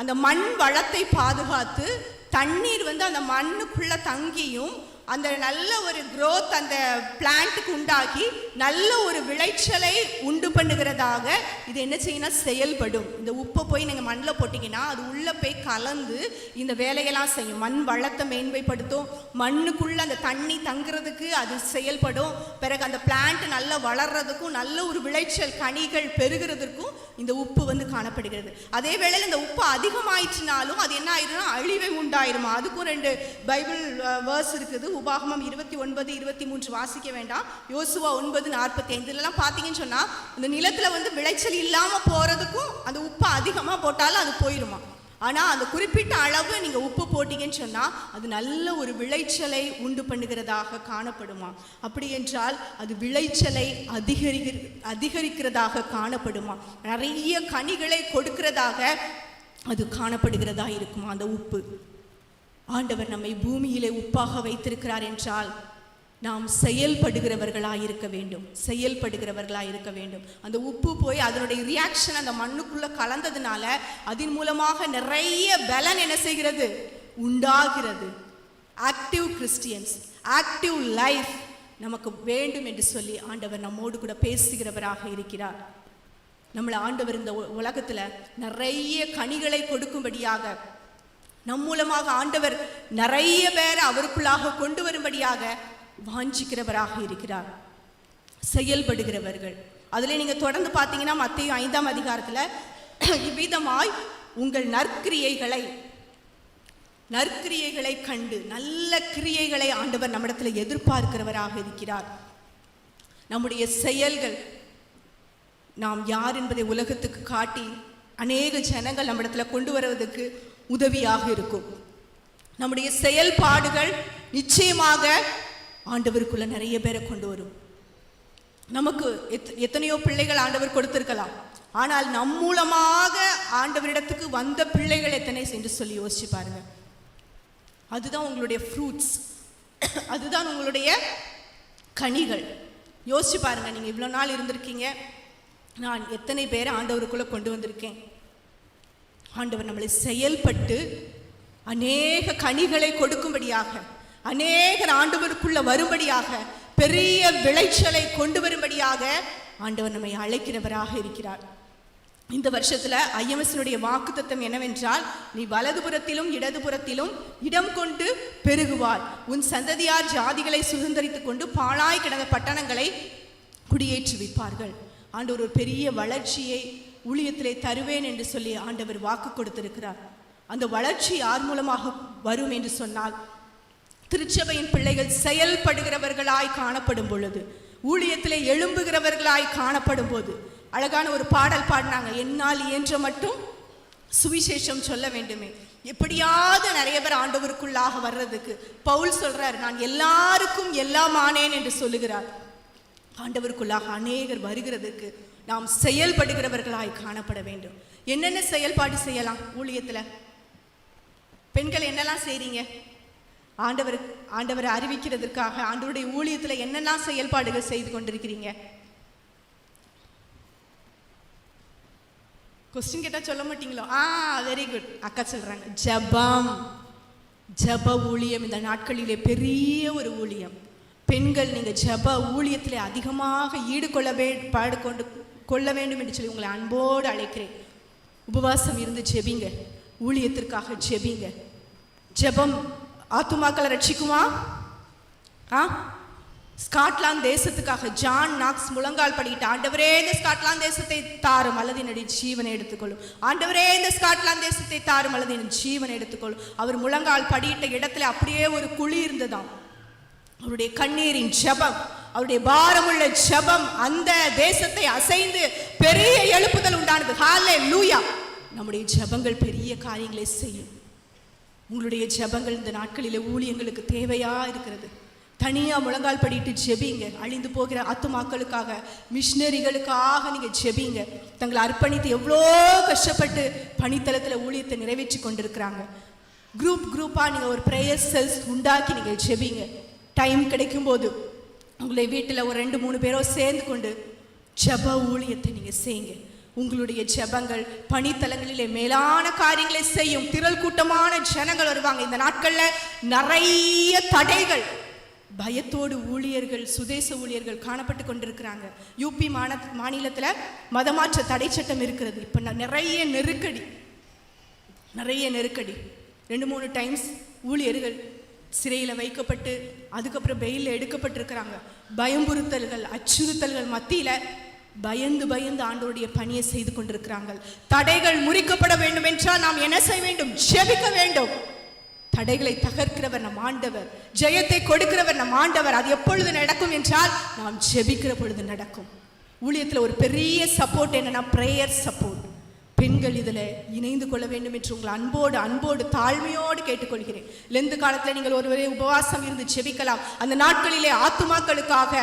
[SPEAKER 1] அந்த மண் வளத்தை பாதுகாத்து தண்ணீர் அந்த மண்ணுக்குள்ள தங்கியும் அந்த நல்ல ஒரு growth அந்த பிளான்ட்டுக்கு உண்டாகி நல்ல ஒரு விளைச்சலை உண்டு பண்ணுகிறதாக இது என்ன செய்யணும் செயல்படும். இந்த உப்பை போய் நீங்கள் மண்ணில் போட்டிங்கன்னா அது உள்ளே போய் கலந்து இந்த வேலையெல்லாம் செய்யும். மண் வளத்தை மேன்மைப்படுத்தும், மண்ணுக்குள்ளே அந்த தண்ணி தங்குறதுக்கு அது செயல்படும். பிறகு அந்த பிளான்ட் நல்லா வளர்றதுக்கும் நல்ல ஒரு விளைச்சல் கனிகள் பெருகிறதுக்கும் இந்த உப்பு காணப்படுகிறது. அதே வேளையில் இந்த உப்பு அதிகமாயிடுச்சுனாலும் அது என்ன ஆயிடும்னா அழிவை உண்டாயிருமா. அதுக்கும் 2 பைபிள் வேர்ஸ் இருக்குது. உபாகமம் 29:23 வாசிக்க வேண்டாம். யோசுவா 9:45 இதெல்லாம் பார்த்தீங்கன்னு சொன்னால் இந்த நிலத்தில் விளைச்சல் இல்லாமல் போகிறதுக்கும் அந்த உப்பு அதிகமாக போட்டாலும் அது போயிடுமா. ஆனால் அந்த குறிப்பிட்ட அளவு நீங்கள் உப்பு போட்டிங்கன்னு சொன்னால் அது நல்ல ஒரு விளைச்சலை உண்டு பண்ணுகிறதாக காணப்படுமா. அப்படி என்றால் அது விளைச்சலை அதிகரிக்கிறதாக காணப்படுமா. நிறைய கனிகளை கொடுக்கிறதாக அது காணப்படுகிறதா இருக்குமா அந்த உப்பு. ஆண்டவர் நம்மை பூமியிலே உப்பாக வைத்திருக்கிறார் என்றால் நாம் செயல்படுகிறவர்களாக இருக்க வேண்டும். அந்த உப்பு போய் அதனுடைய ரியாக்ஷன் அந்த மண்ணுக்குள்ள கலந்ததுனால அதன் மூலமாக நிறைய பலன் என்ன செய்கிறது உண்டாகிறது. ஆக்டிவ் கிறிஸ்டியன்ஸ், ஆக்டிவ் லைஃப் நமக்கு வேண்டும் என்று சொல்லி ஆண்டவர் நம்மோடு கூட பேசுகிறவராக இருக்கிறார். நம்மளை ஆண்டவர் இந்த உலகத்துல நிறைய கனிகளை கொடுக்கும்படியாக நம் மூலமாக ஆண்டவர் நிறைய பேரை அவருக்குள்ளாக கொண்டு வரும்படியாக வாஞ்சிக்கிறவராக இருக்கிறார். செயல்படுகிறவர்கள் அதுல நீங்க தொடர்ந்து பார்த்தீங்கன்னா மத்தேயு 5ஆம் அதிகாரத்துல இவ்விதமாய் உங்கள் நற்கிரியைகளை கண்டு நல்ல கிரியைகளை ஆண்டவர் நம்மிடத்துல எதிர்பார்க்கிறவராக இருக்கிறார். நம்முடைய செயல்கள் நாம் யார் என்பதை உலகத்துக்கு காட்டி அநேக ஜனங்கள் நம்மிடத்துல கொண்டு வருவதற்கு உதவியாக இருக்கும். நம்முடைய செயல்பாடுகள் நிச்சயமாக ஆண்டவருக்குள்ள நிறைய பேரை கொண்டு வரும். நமக்கு எத்தனையோ பிள்ளைகள் ஆண்டவர் கொடுத்திருக்கலாம். ஆனால் நம் மூலமாக ஆண்டவரிடத்துக்கு வந்த பிள்ளைகள் எத்தனை என்று சொல்லி யோசிச்சு பாருங்க. அதுதான் உங்களுடைய ஃப்ரூட்ஸ், அதுதான் உங்களுடைய கனிகள். யோசிச்சு பாருங்க. நீங்க இவ்வளவு நாள் இருந்திருக்கீங்க, நான் எத்தனை பேரை ஆண்டவருக்குள்ள கொண்டு வந்திருக்கேன். ஆண்டவர் நம்மளை செயல்பட்டு அநேக கனிகளை கொடுக்கும்படியாக, அநேகர் ஆண்டவருக்குள்ள வரும்படியாக, பெரிய விளைச்சலை கொண்டு வரும்படியாக ஆண்டவர் நம்மை அழைக்கிறவராக இருக்கிறார். இந்த வருஷத்துல ஐஎம்எஸ்னுடைய வாக்குத்தத்தம் என்னவென்றால், நீ வலதுபுறத்திலும் இடதுபுறத்திலும் இடம் கொண்டு பெருகுவாய், உன் சந்ததியார் ஜாதிகளை சுதந்தரித்துக் கொண்டு பாழாய் கிடந்த பட்டணங்களை குடியேற்றுவிப்பார்கள். ஆண்டவர் ஒரு பெரிய வளர்ச்சியை ஊழியத்திலே தருவேன் என்று சொல்லி ஆண்டவர் வாக்கு கொடுத்திருக்கிறார். அந்த வளர்ச்சி யார் மூலமாக வரும் என்று சொன்னால், திருச்சபையின் பிள்ளைகள் செயல்படுகிறவர்களாய் காணப்படும் பொழுது, ஊழியத்திலே எழும்புகிறவர்களாய் காணப்படும் போது. அழகான ஒரு பாடல் பாடினாங்க, என்னால் இயன்ற மட்டும் சுவிசேஷம் சொல்ல வேண்டுமே. எப்படியாவது நிறைய பேர் ஆண்டவருக்குள்ளாக வர்றதுக்கு பவுல் சொல்றார், நான் எல்லாருக்கும் எல்லாம் ஆனேன் என்று சொல்லுகிறார். ஆண்டவருக்குள்ளாக அநேகர் வருகிறதுக்கு நாம் செயல்படுகிறவர்களாய் காணப்பட வேண்டும். என்னென்ன செயல்பாடு செய்யலாம் ஊழியத்துல? பெண்கள் என்னெல்லாம் செய்றீங்க? ஆண்டவரை அறிவிக்கிறதுக்காக ஆண்டவருடைய ஊழியத்துல என்னெல்லாம் செயல்பாடுகள் செய்து கொண்டிருக்கிறீங்க? கொஸ்டின் கேட்டா சொல்ல மாட்டீங்களோ? Very good. அக்கா சொல்றாங்க, ஜப ஊழியம் இந்த நாட்களிலே பெரிய ஒரு ஊழியம். பெண்கள் நீங்க ஜப ஊழியத்திலே அதிகமாக கொள்ள வேண்டும் என்று சொல்லி உங்களை அன்போடு அழைக்கிறேன். உபவாசம் இருந்து ஜெபிங்க, ஊழியத்திற்காக ஜெபிங்க. ஜெபம் ஆத்துமாக்களை ரட்சிக்குமா? ஸ்காட்லாந்து தேசத்துக்காக ஜான் நாக்ஸ் முழங்கால் படிக்கிட்டு, ஆண்டவரே இந்த ஸ்காட்லாந்து தேசத்தை தாரும் அல்லது என்னுடைய ஜீவனை எடுத்துக்கொள்ளும், ஆண்டவரே இந்த ஸ்காட்லாந்து தேசத்தை தாரும் அல்லது என் ஜீவனை எடுத்துக்கொள்ளும். அவர் முழங்கால் படியிட்ட இடத்துல அப்படியே ஒரு குழி இருந்ததாம். அவருடைய கண்ணீரின் ஜெபம், அவருடைய பாரமுள்ள ஜெபம் அந்த தேசத்தை அசைந்து பெரிய எழுப்புதல் உண்டானது. ஹல்லேலூயா. நம்முடைய ஜெபங்கள் பெரிய காரியங்களை செய்யும். உங்களுடைய ஜெபங்கள் இந்த நாட்களிலே ஊழியங்களுக்கு தேவையா இருக்கிறது. தனியா முழங்கால் படிட்டு ஜெபிங்க. அழிந்து போகிற ஆத்துமாக்களுக்காக, மிஷினரிகளுக்காக நீங்க ஜெபிங்க. தங்களை அர்ப்பணித்து எவ்வளோ கஷ்டப்பட்டு பணித்தளத்தில் ஊழியத்தை நிறைவேற்றி கொண்டிருக்கிறாங்க. குரூப்பா நீங்க ஒரு ப்ரேயர் செல்ஸ் உண்டாக்கி நீங்க ஜெபிங்க. டைம் கிடைக்கும் போது உங்களை வீட்டில் ஒரு 2-3 பேரோ சேர்ந்து கொண்டு ஜெப ஊழியத்தை நீங்க செய்யுங்க. உங்களுடைய ஜெபங்கள் பணித்தலங்களிலே மேலான காரியங்களை செய்யும். திரள் கூட்டமான ஜனங்கள் வருவாங்க. இந்த நாட்கள்ல நிறைய தடைகள், பயத்தோடு ஊழியர்கள், சுதேச ஊழியர்கள் காணப்பட்டு கொண்டிருக்கிறாங்க. யூபி மாநிலத்தில் மதமாற்ற தடை சட்டம் இருக்கிறது. இப்போ நிறைய நெருக்கடி 2-3 டைம்ஸ் ஊழியர்கள் சிறையில் வைக்கப்பட்டு அதுக்கப்புறம் பெயிலில் எடுக்கப்பட்டிருக்கிறாங்க. பயம்புறுத்தல்கள், அச்சுறுத்தல்கள் மத்தியில் பயந்து ஆண்டவருடைய பணியை செய்து கொண்டிருக்கிறாங்க. தடைகள் முறிக்கப்பட வேண்டும் என்றால் நாம் என்ன செய்ய வேண்டும்? ஜெபிக்க வேண்டும். தடைகளை தகர்க்கிறவர் நம் ஆண்டவர், ஜெயத்தை கொடுக்கிறவர் நம் ஆண்டவர். அது எப்பொழுது நடக்கும் என்றால் நாம் ஜெபிக்கிற பொழுது நடக்கும். ஊழியத்தில் ஒரு பெரிய சப்போர்ட் என்னன்னா பிரேயர் சப்போர்ட். பெண்கள் இதில் இணைந்து கொள்ள வேண்டும் என்று உங்களை அன்போடு தாழ்மையோடு கேட்டுக்கொள்கிறேன். லெந்து காலத்தில் நீங்கள் ஒருவரே உபவாசம் இருந்து ஜெபிக்கலாம். அந்த நாட்களிலே ஆத்துமாக்களுக்காக,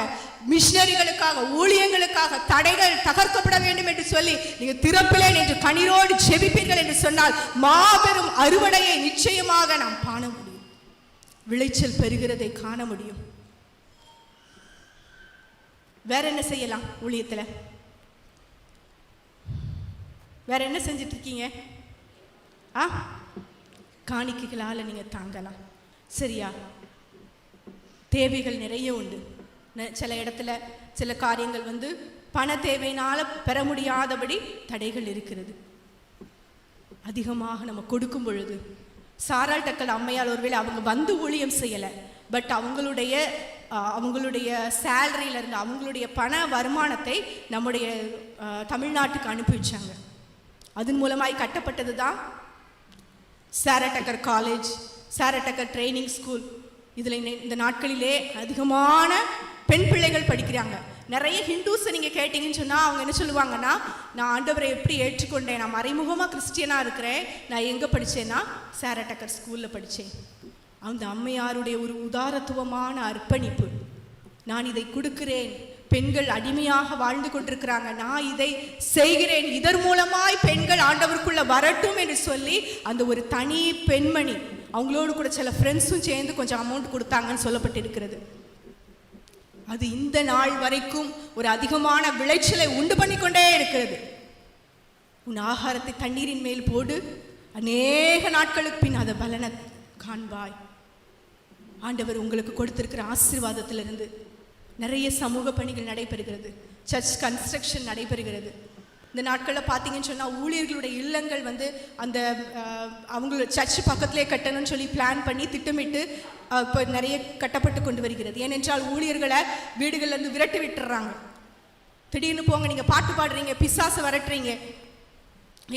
[SPEAKER 1] மிஷனரிகளுக்காக, ஊழியங்களுக்காக தடைகள் தகர்க்கப்பட வேண்டும் என்று சொல்லி நீங்கள் திறப்பிலே என்று கண்ணீரோடு ஜெபிப்பீர்கள் என்று சொன்னால் மாபெரும் அறுவடையை நிச்சயமாக நாம் காண முடியும். விளைச்சல் பெறுகிறதை காண முடியும். வேற என்ன செய்யலாம்? ஊழியத்தில் வேற என்ன செஞ்சிட்டு இருக்கீங்க? காணிக்கைகளால் நீங்க தாங்கலாம். சரியா? தேவைகள் நிறைய உண்டு. சில இடத்துல சில காரியங்கள் பண தேவையினால பெற முடியாதபடி தடைகள் இருக்கிறது. அதிகமாக நம்ம கொடுக்கும் பொழுது, சாராள் டக்கல் அம்மையால் ஒருவேளை அவங்க ஊழியம் செய்யலை, பட் அவங்களுடைய சேலரியில இருந்து அவங்களுடைய பண வருமானத்தை நம்முடைய தமிழ்நாட்டுக்கு அனுப்பி வச்சாங்க. அதன் மூலமாய் கட்டப்பட்டது தான் சாரா டக்கர் காலேஜ், சாரா டக்கர் ட்ரைனிங் ஸ்கூல். இதில் இந்த நாட்களிலே அதிகமான பெண் பிள்ளைகள் படிக்கிறாங்க. நிறைய ஹிந்துஸை நீங்கள் கேட்டிங்கன்னு சொன்னால் அவங்க என்ன சொல்லுவாங்கன்னா, நான் ஆண்டவரை எப்படி ஏற்றுக்கொண்டேன், நான் மறைமுகமாக கிறிஸ்டியனாக இருக்கிறேன், நான் எங்கே படித்தேன்னா சாரா டக்கர் ஸ்கூலில் படித்தேன். அந்த அம்மையாருடைய ஒரு உதாரத்துவமான அர்ப்பணிப்பு. நான் இதை கொடுக்கிறேன், பெண்கள் அடிமையாக வாழ்ந்து கொண்டிருக்கிறாங்க, நான் இதை செய்கிறேன், இதன் மூலமாய் பெண்கள் ஆண்டவருக்குள்ள வரட்டும் என்று சொல்லி அந்த ஒரு தனி பெண்மணி, அவங்களோடு கூட சில ஃப்ரெண்ட்ஸும் சேர்ந்து கொஞ்சம் அமௌண்ட் கொடுத்தாங்கன்னு சொல்லப்பட்டிருக்கிறது. அது இந்த நாள் வரைக்கும் ஒரு அதிகமான விளைச்சலை உண்டு பண்ணி கொண்டே இருக்கிறது. உன் ஆகாரத்தை தண்ணீரின் மேல் போடு, அநேக நாட்களுக்கு பின் அதை பலனை காண்பாய். ஆண்டவர் உங்களுக்கு கொடுத்திருக்கிற ஆசீர்வாதத்திலிருந்து நிறைய சமூக பணிகள் நடைபெறுகிறது. சர்ச் கன்ஸ்ட்ரக்ஷன் நடைபெறுகிறது. இந்த நாட்களில் பார்த்தீங்கன்னு சொன்னால் ஊழியர்களுடைய இல்லங்கள் அந்த அவங்களோட சர்ச் பக்கத்திலே கட்டணும்னு சொல்லி பிளான் பண்ணி திட்டமிட்டு இப்போ நிறைய கட்டப்பட்டு கொண்டு வருகிறது. ஏனென்றால் ஊழியர்களை வீடுகள்லேருந்து விரட்டி விட்டுறாங்க. திடீர்னு போங்க, நீங்கள் பாட்டு பாடுறீங்க, பிசாசை விரட்டுறீங்க.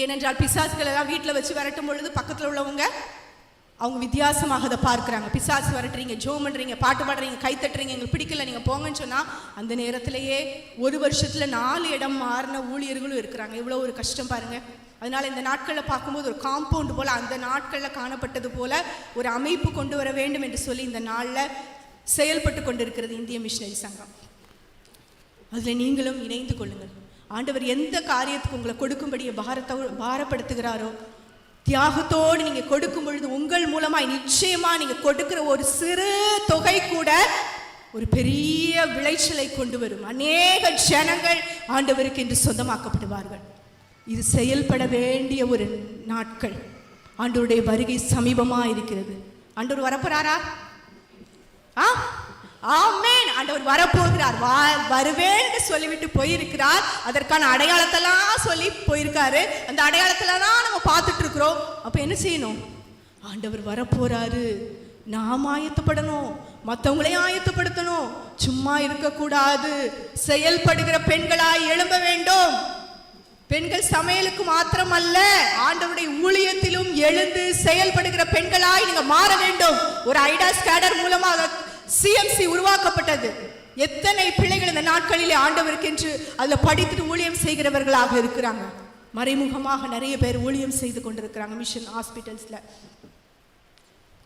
[SPEAKER 1] ஏனென்றால் பிசாசுகளை எல்லாம் வீட்டில் வச்சு விரட்டும் பொழுது பக்கத்தில் உள்ளவங்க அவங்க வித்தியாசமாக அதை பார்க்குறாங்க. பிசாசு வரட்டுறீங்க, ஜோம் பண்ணுறீங்க, பாட்டு பாடுறீங்க, கை தட்டுறீங்க, எங்களுக்கு பிடிக்கல, நீங்கள் போங்கன்னு சொன்னால் அந்த நேரத்திலேயே 1 வருஷத்தில் 4 இடம் மாறின ஊழியர்களும் இருக்கிறாங்க. இவ்வளோ ஒரு கஷ்டம் பாருங்கள். அதனால் இந்த நாட்களில் பார்க்கும்போது ஒரு காம்பவுண்டு போல், அந்த நாட்களில் காணப்பட்டது போல் ஒரு அமைப்பு கொண்டு வர வேண்டும் என்று சொல்லி இந்த நாளில் செயல்பட்டு கொண்டிருக்கிறது இந்திய மிஷனரி சங்கம். அதில் நீங்களும் இணைந்து கொள்ளுங்கள். ஆண்டவர் எந்த காரியத்துக்கு உங்களை கொடுக்கும்படியே பாரப்படுத்துகிறாரோ, தியாகத்தோடு நீங்க கொடுக்கும் பொழுது உங்கள் மூலமாய் நிச்சயமா நீங்க கொடுக்கிற ஒரு சிறு தொகை கூட ஒரு பெரிய விளைச்சலை கொண்டு வரும். அநேக ஜனங்கள் ஆண்டவருக்கு என்று சொந்தமாக்கப்படுவார்கள். இது செயல்பட வேண்டிய ஒரு நாட்கள். ஆண்டவருடைய வருகை சமீபமா இருக்கிறது. ஆண்டவர் வரப்போறாரா? ஆமென். ஆண்டவர் வரப்போகிறார். வருவேன்னு சொல்லிவிட்டு போயிருக்கிறார். அதற்கான அடையாளத்தெல்லாம் சொல்லி போயிருக்காரு. அந்த அடையாளத்தெல்லாம் தான் நம்ம பார்த்துட்டு இருக்கிறோம். அப்ப என்ன செய்யணும்? ஆண்டவர் வரப்போறாரு, நாம் ஆயத்தப்படணும். மற்றவங்களையும் ஆயத்தப்படுத்தணும். சும்மா இருக்கக்கூடாது. செயல்படுகிற பெண்களாய் எழும்ப வேண்டும். பெண்கள் சமையலுக்கு மாத்திரம் அல்ல, ஆண்டவருடைய ஊழியத்திலும் எழுந்து செயல்படுகிற பெண்களாய் நீங்க மாற வேண்டும். ஒரு ஐடாஸ் கேடர் மூலமாக சிஎம்சி உருவாக்கப்பட்டது. எத்தனை பிள்ளைகள் இந்த நாட்களிலே ஆண்டவருக்கு என்று அதுல படித்துட்டு ஊழியம் செய்கிறவர்களாக இருக்கிறாங்க. மறைமுகமாக நிறைய பேர் ஊழியம் செய்து கொண்டிருக்கிறாங்க மிஷன் ஹாஸ்பிட்டல்ஸ்ல.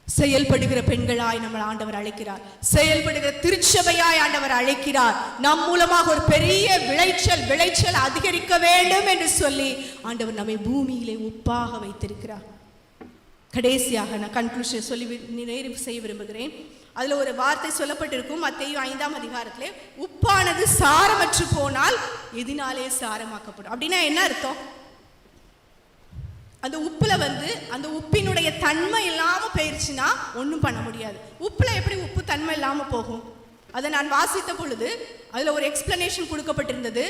[SPEAKER 1] செயல்படுகிற பெண்களாய் நம்ம ஆண்டவர் அழைக்கிறார். செயல்படுகிற திருச்சபையாய் ஆண்டவர் அழைக்கிறார். நம் மூலமாக ஒரு பெரிய விளைச்சல் அதிகரிக்க வேண்டும் என்று சொல்லி ஆண்டவர் நம்மை பூமியிலே உப்பாக வைத்திருக்கிறார். கடைசியாக நான் கன்க்ளூஷன் சொல்லி நிறைவு செய்ய விரும்புகிறேன். அதுல ஒரு வார்த்தை சொல்லப்பட்டிருக்கும் மத்தேயு 5ஆம் அதிகாரத்திலே, உப்பானது சாரமற்று போனால் எதினாலே சாரமாக்கப்படும். அப்படின்னா என்ன அர்த்தம்? அந்த உப்புல அந்த உப்பினுடைய தன்மை இல்லாம போயிருச்சுன்னா ஒன்றும் பண்ண முடியாது. உப்புல எப்படி உப்பு தன்மை இல்லாம போகும்? அதை நான் வாசித்த பொழுது அதுல ஒரு எக்ஸ்பிளனேஷன் கொடுக்கப்பட்டிருந்தது.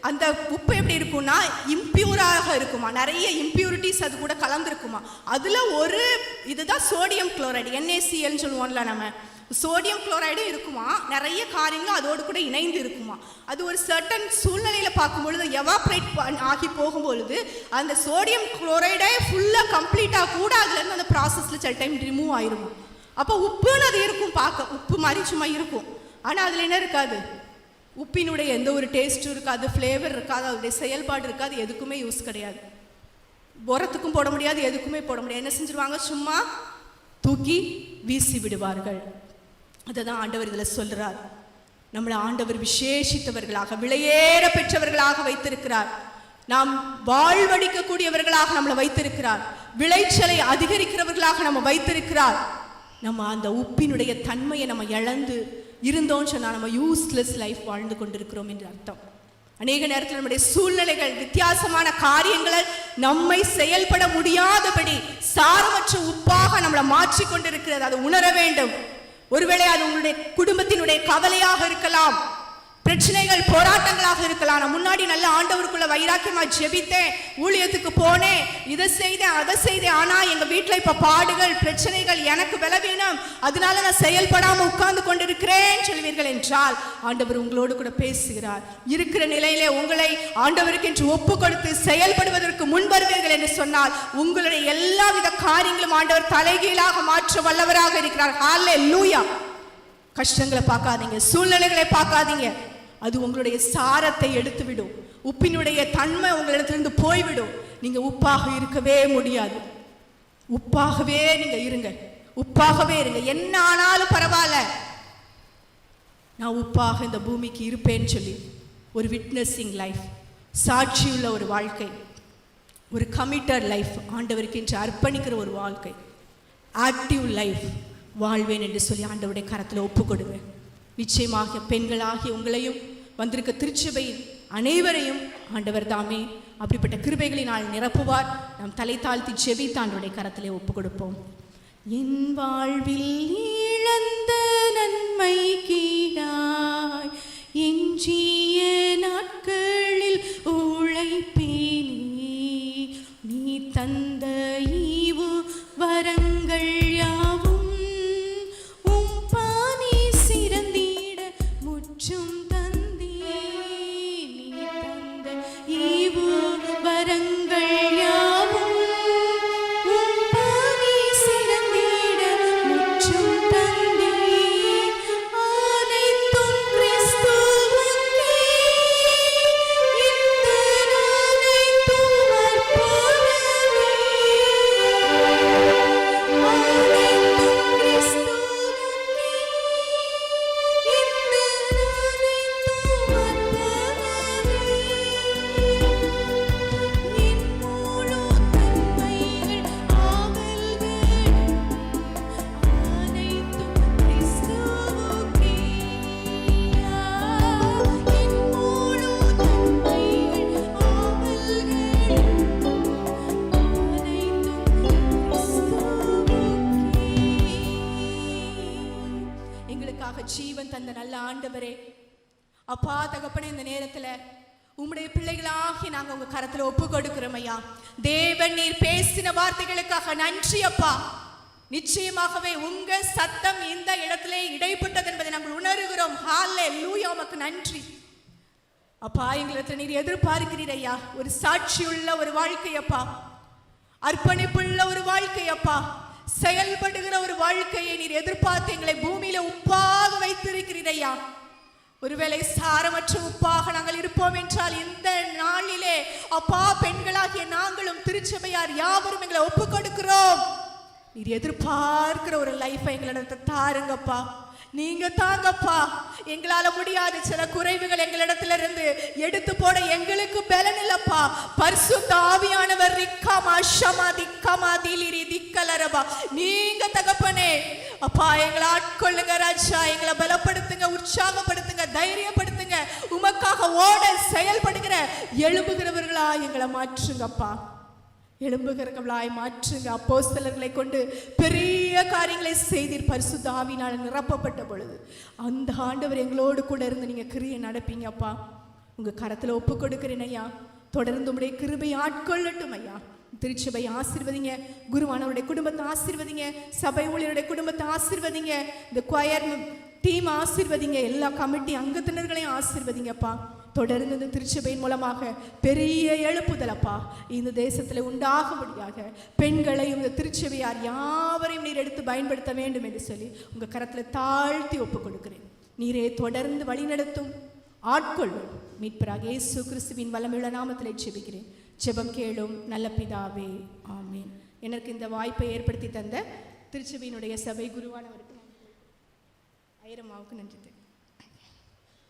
[SPEAKER 1] அந்த உப்பு எப்படி இருக்கும்னா இம்பியூராக இருக்குமா, நிறைய இம்பியூரிட்டிஸ் அது கூட கலந்துருக்குமா. அதுல ஒரு இதுதான் சோடியம் குளோரைடு, NaCl சொல்லுவோம்ல நம்ம. சோடியம் குளோரைடு இருக்குமா, நிறைய காரியங்களும் அதோடு கூட இணைந்து இருக்குமா. அது ஒரு சர்டன் சூழ்நிலையில பார்க்கும் பொழுது எவாப்ரேட் ஆகி போகும்பொழுது அந்த சோடியம் குளோரைடே ஃபுல்லா கம்ப்ளீட்டா கூட அதுல இருந்து அந்த ப்ராசஸ்ல சில டைம் ரிமூவ் ஆயிருக்கும். அப்போ உப்புன்னு அது இருக்கும், பார்க்க உப்பு மாதிரி சும்மா இருக்கும். ஆனா அதுல என்ன இருக்காது? உப்பினுடைய எந்த ஒரு டேஸ்ட்டும் இருக்காது, ஃப்ளேவர் இருக்காது, அதோடைய செயல்பாடு இருக்காது, எதுக்குமே யூஸ் கிடையாது. உரத்துக்கும் போட முடியாது, எதுக்குமே போட முடியாது. என்ன செஞ்சிருவாங்க? சும்மா தூக்கி வீசி விடுவார்கள். அதை தான் ஆண்டவர் இதில் சொல்றார். நம்மளை ஆண்டவர் விசேஷித்தவர்களாக, விலையேற பெற்றவர்களாக வைத்திருக்கிறார். நாம் வாழ்வடிக்கக்கூடியவர்களாக நம்மளை வைத்திருக்கிறார். விளைச்சலை அதிகரிக்கிறவர்களாக நம்ம வைத்திருக்கிறார். நம்ம அந்த உப்பினுடைய தன்மையை நம்ம இழந்து இருந்தோம்னு சொன்னா நம்ம யூஸ்லெஸ் லைஃப் வாழ்ந்து கொண்டிருக்கிறோம் என்று அர்த்தம். அநேக நேரத்தில் நம்முடைய சூழ்நிலைகள், வித்தியாசமான காரியங்களை நம்மை செயல்பட முடியாதபடி சாரமற்ற உப்பாக நம்மளை மாற்றி கொண்டிருக்கிறது. அதை உணர வேண்டும். ஒருவேளை அது உங்களுடைய குடும்பத்தினுடைய கவலையாக இருக்கலாம், பிரச்சனைகள் போராட்டங்களாக இருக்கலாம். நான் முன்னாடி நல்ல ஆண்டவருக்குள்ள வைராக்கியமா ஜெபித்தேன், ஊழியத்துக்கு போனேன், இதை செய்தேன் அதை செய்தேன், ஆனா எங்க வீட்டுல இப்ப பாடுகள் பிரச்சனைகள், எனக்கு பலவீனம், அதனால நான் செயல்படாம உட்கார்ந்து கொண்டிருக்கிறேன் சொல்வீர்கள் என்றால் ஆண்டவர் உங்களோடு கூட பேசுகிறார். இருக்கிற நிலையிலே உங்களை ஆண்டவருக்கு என்று ஒப்பு கொடுத்து செயல்படுவதற்கு முன் வருவீர்கள் என்று சொன்னால் உங்களுடைய எல்லா வித காரியங்களும் ஆண்டவர் தலைகீழாக மாற்ற வல்லவராக இருக்கிறார். ஹல்லேலூயா. கஷ்டங்களை பார்க்காதீங்க, சூழ்நிலைகளை பார்க்காதீங்க. அது உங்களுடைய சாரத்தை எடுத்துவிடும். உப்பினுடைய தன்மை உங்களிடத்திலிருந்து போய்விடும். நீங்க உப்பாக இருக்கவே முடியாது. உப்பாகவே நீங்க இருங்க, உப்பாகவே இருங்க. என்ன ஆனாலும் பரவாயில்ல, நான் உப்பாக இந்த பூமிக்கு இருப்பேன்னு சொல்லி ஒரு விட்னஸிங் லைஃப், சாட்சியுள்ள ஒரு வாழ்க்கை, ஒரு கமிட்டட் லைஃப், ஆண்டவருக்கு என்று அர்ப்பணிக்கிற ஒரு வாழ்க்கை, ஆக்டிவ் லைஃப் வாழ்வேன் என்று சொல்லி ஆண்டவருடைய கரத்தில் ஒப்பு கொடுங்க. நிச்சயமாக பெண்களாகிய உங்களையும் வந்திருக்க திருச்சபையின் அனைவரையும் ஆண்டவர் தாமே அப்படிப்பட்ட கிருபைகளினால் நிரப்புவார். நாம் தலை தாழ்த்தி ஜெபித்து ஆண்டவருடைய கரத்திலே ஒப்பு கொடுப்போம். என் வாழ்வில் இழந்த நன்மை கீழாய் எஞ்சிய நாட்களில் உழைப்பேனே, நீ தந்த ஈவு வரங்கள் யாவும் ஜீவன் தந்த நல்ல ஆண்டவரே, அப்பா தகப்பனே, இந்த நேரத்துல உம்முடைய பிள்ளைகளாகி நாங்க உங்க கரத்துல ஒப்பு கொடுக்கிறோம் ஐயா. தேவன் நீர் பேசின வார்த்தைகளுக்காக நன்றி அப்பா. நிச்சயமாகவே உங்க சத்தம் இந்த இடத்திலே இடைப்பட்டது என்பதை நாங்கள் உணர்கிறோம். ஹல்லேலூயா, உமக்கு நன்றி அப்பா. எங்களிடத்தில் நீர் எதிர்பார்க்கிறீர் ஐயா ஒரு சாட்சியுள்ள ஒரு வாழ்க்கை அப்பா, அர்ப்பணிப்புள்ள ஒரு வாழ்க்கை அப்பா, செயல்படுகிற ஒரு வாழ்க்கையை நீர் எதிர்பார்த்து எங்களை பூமியில உப்பாக வைத்திருக்கிறீர் ஐயா. ஒருவேளை சாரமற்ற உப்பாக நாங்கள் இருப்போம் என்றால் இந்த நாளிலே அப்பா பெண்களாகிய நாங்களும் திருச்சபையார் யாவரும் எங்களை ஒப்பு கொடுக்கிறோம். நீர் எதிர்பார்க்கிற ஒரு லைஃபை எங்களிடத்தை தாருங்கப்பா, நீங்க தாங்கப்பா. எங்களால முடியாது, சில குறைவுகள் எங்களிடத்திலிருந்து எடுத்து போட எங்களுக்கு பலன் இல்லப்பா. பரிசுத்த ஆவியானவர் ரிக்கமா ஷமா திக்கமா திலிரி திக்கலரபா, நீங்க தகப்பனே அப்பா எங்களை ஆட்கொள்ளுங்க ராஜா. எங்களை பலப்படுத்துங்க, உற்சாகப்படுத்துங்க, தைரியப்படுத்துங்க. உமக்காக ஓட செயல்படுகிற எழும்புகிறவர்களா எங்களை மாற்றுங்கப்பா, எழும்புகிறவர்களாய் மாற்றுங்க. அப்போஸ்தலர்களை கொண்டு பெரிய காரியங்களை செய்தீர். பரிசுத்த ஆவியினால் நிரப்பப்பட்ட பொழுது அந்த ஆண்டவர் எங்களோடு கூட இருந்து நீங்க கிரியை நடப்பீங்கப்பா. உங்க கரத்துல ஒப்பு கொடுக்கிறேன் ஐயா. தொடர்ந்து உடைய கிருபை ஆட்கொள்ளட்டும் ஐயா. திருச்சபை ஆசீர்வதிங்க, குருவானவருடைய குடும்பத்தை ஆசீர்வதிங்க, சபை ஊழியருடைய குடும்பத்தை ஆசீர்வதிங்க, இந்த கொயர் டீம் ஆசீர்வதிங்க, எல்லா கமிட்டி அங்கத்தினர்களையும் ஆசீர்வதிங்கப்பா. தொடர்ந்து இந்த திருச்சபையின் மூலமாக பெரிய எழுப்புதலப்பா இந்த தேசத்தில் உண்டாகும்படியாக பெண்களையும் இந்த திருச்சபையார் யாவரையும் நீர் எடுத்து பயன்படுத்த வேண்டும் என்று சொல்லி உங்க கரத்தில் தாழ்த்தி ஒப்பு கொடுக்கிறேன். நீரே தொடர்ந்து வழிநடத்தும், ஆட்கொள்ளும். மீட்பராக இயேசு கிறிஸ்துவின் வல்லமையுள்ள நாமத்திலே ஜெபிக்கிறேன். ஜெபம் கேளும் நல்ல பிதாவே, ஆமீன். எனக்கு இந்த வாய்ப்பை ஏற்படுத்தி தந்த திருச்சபையினுடைய சபை குருவானவருக்கு ஐரமாவுக்கு நன்றி.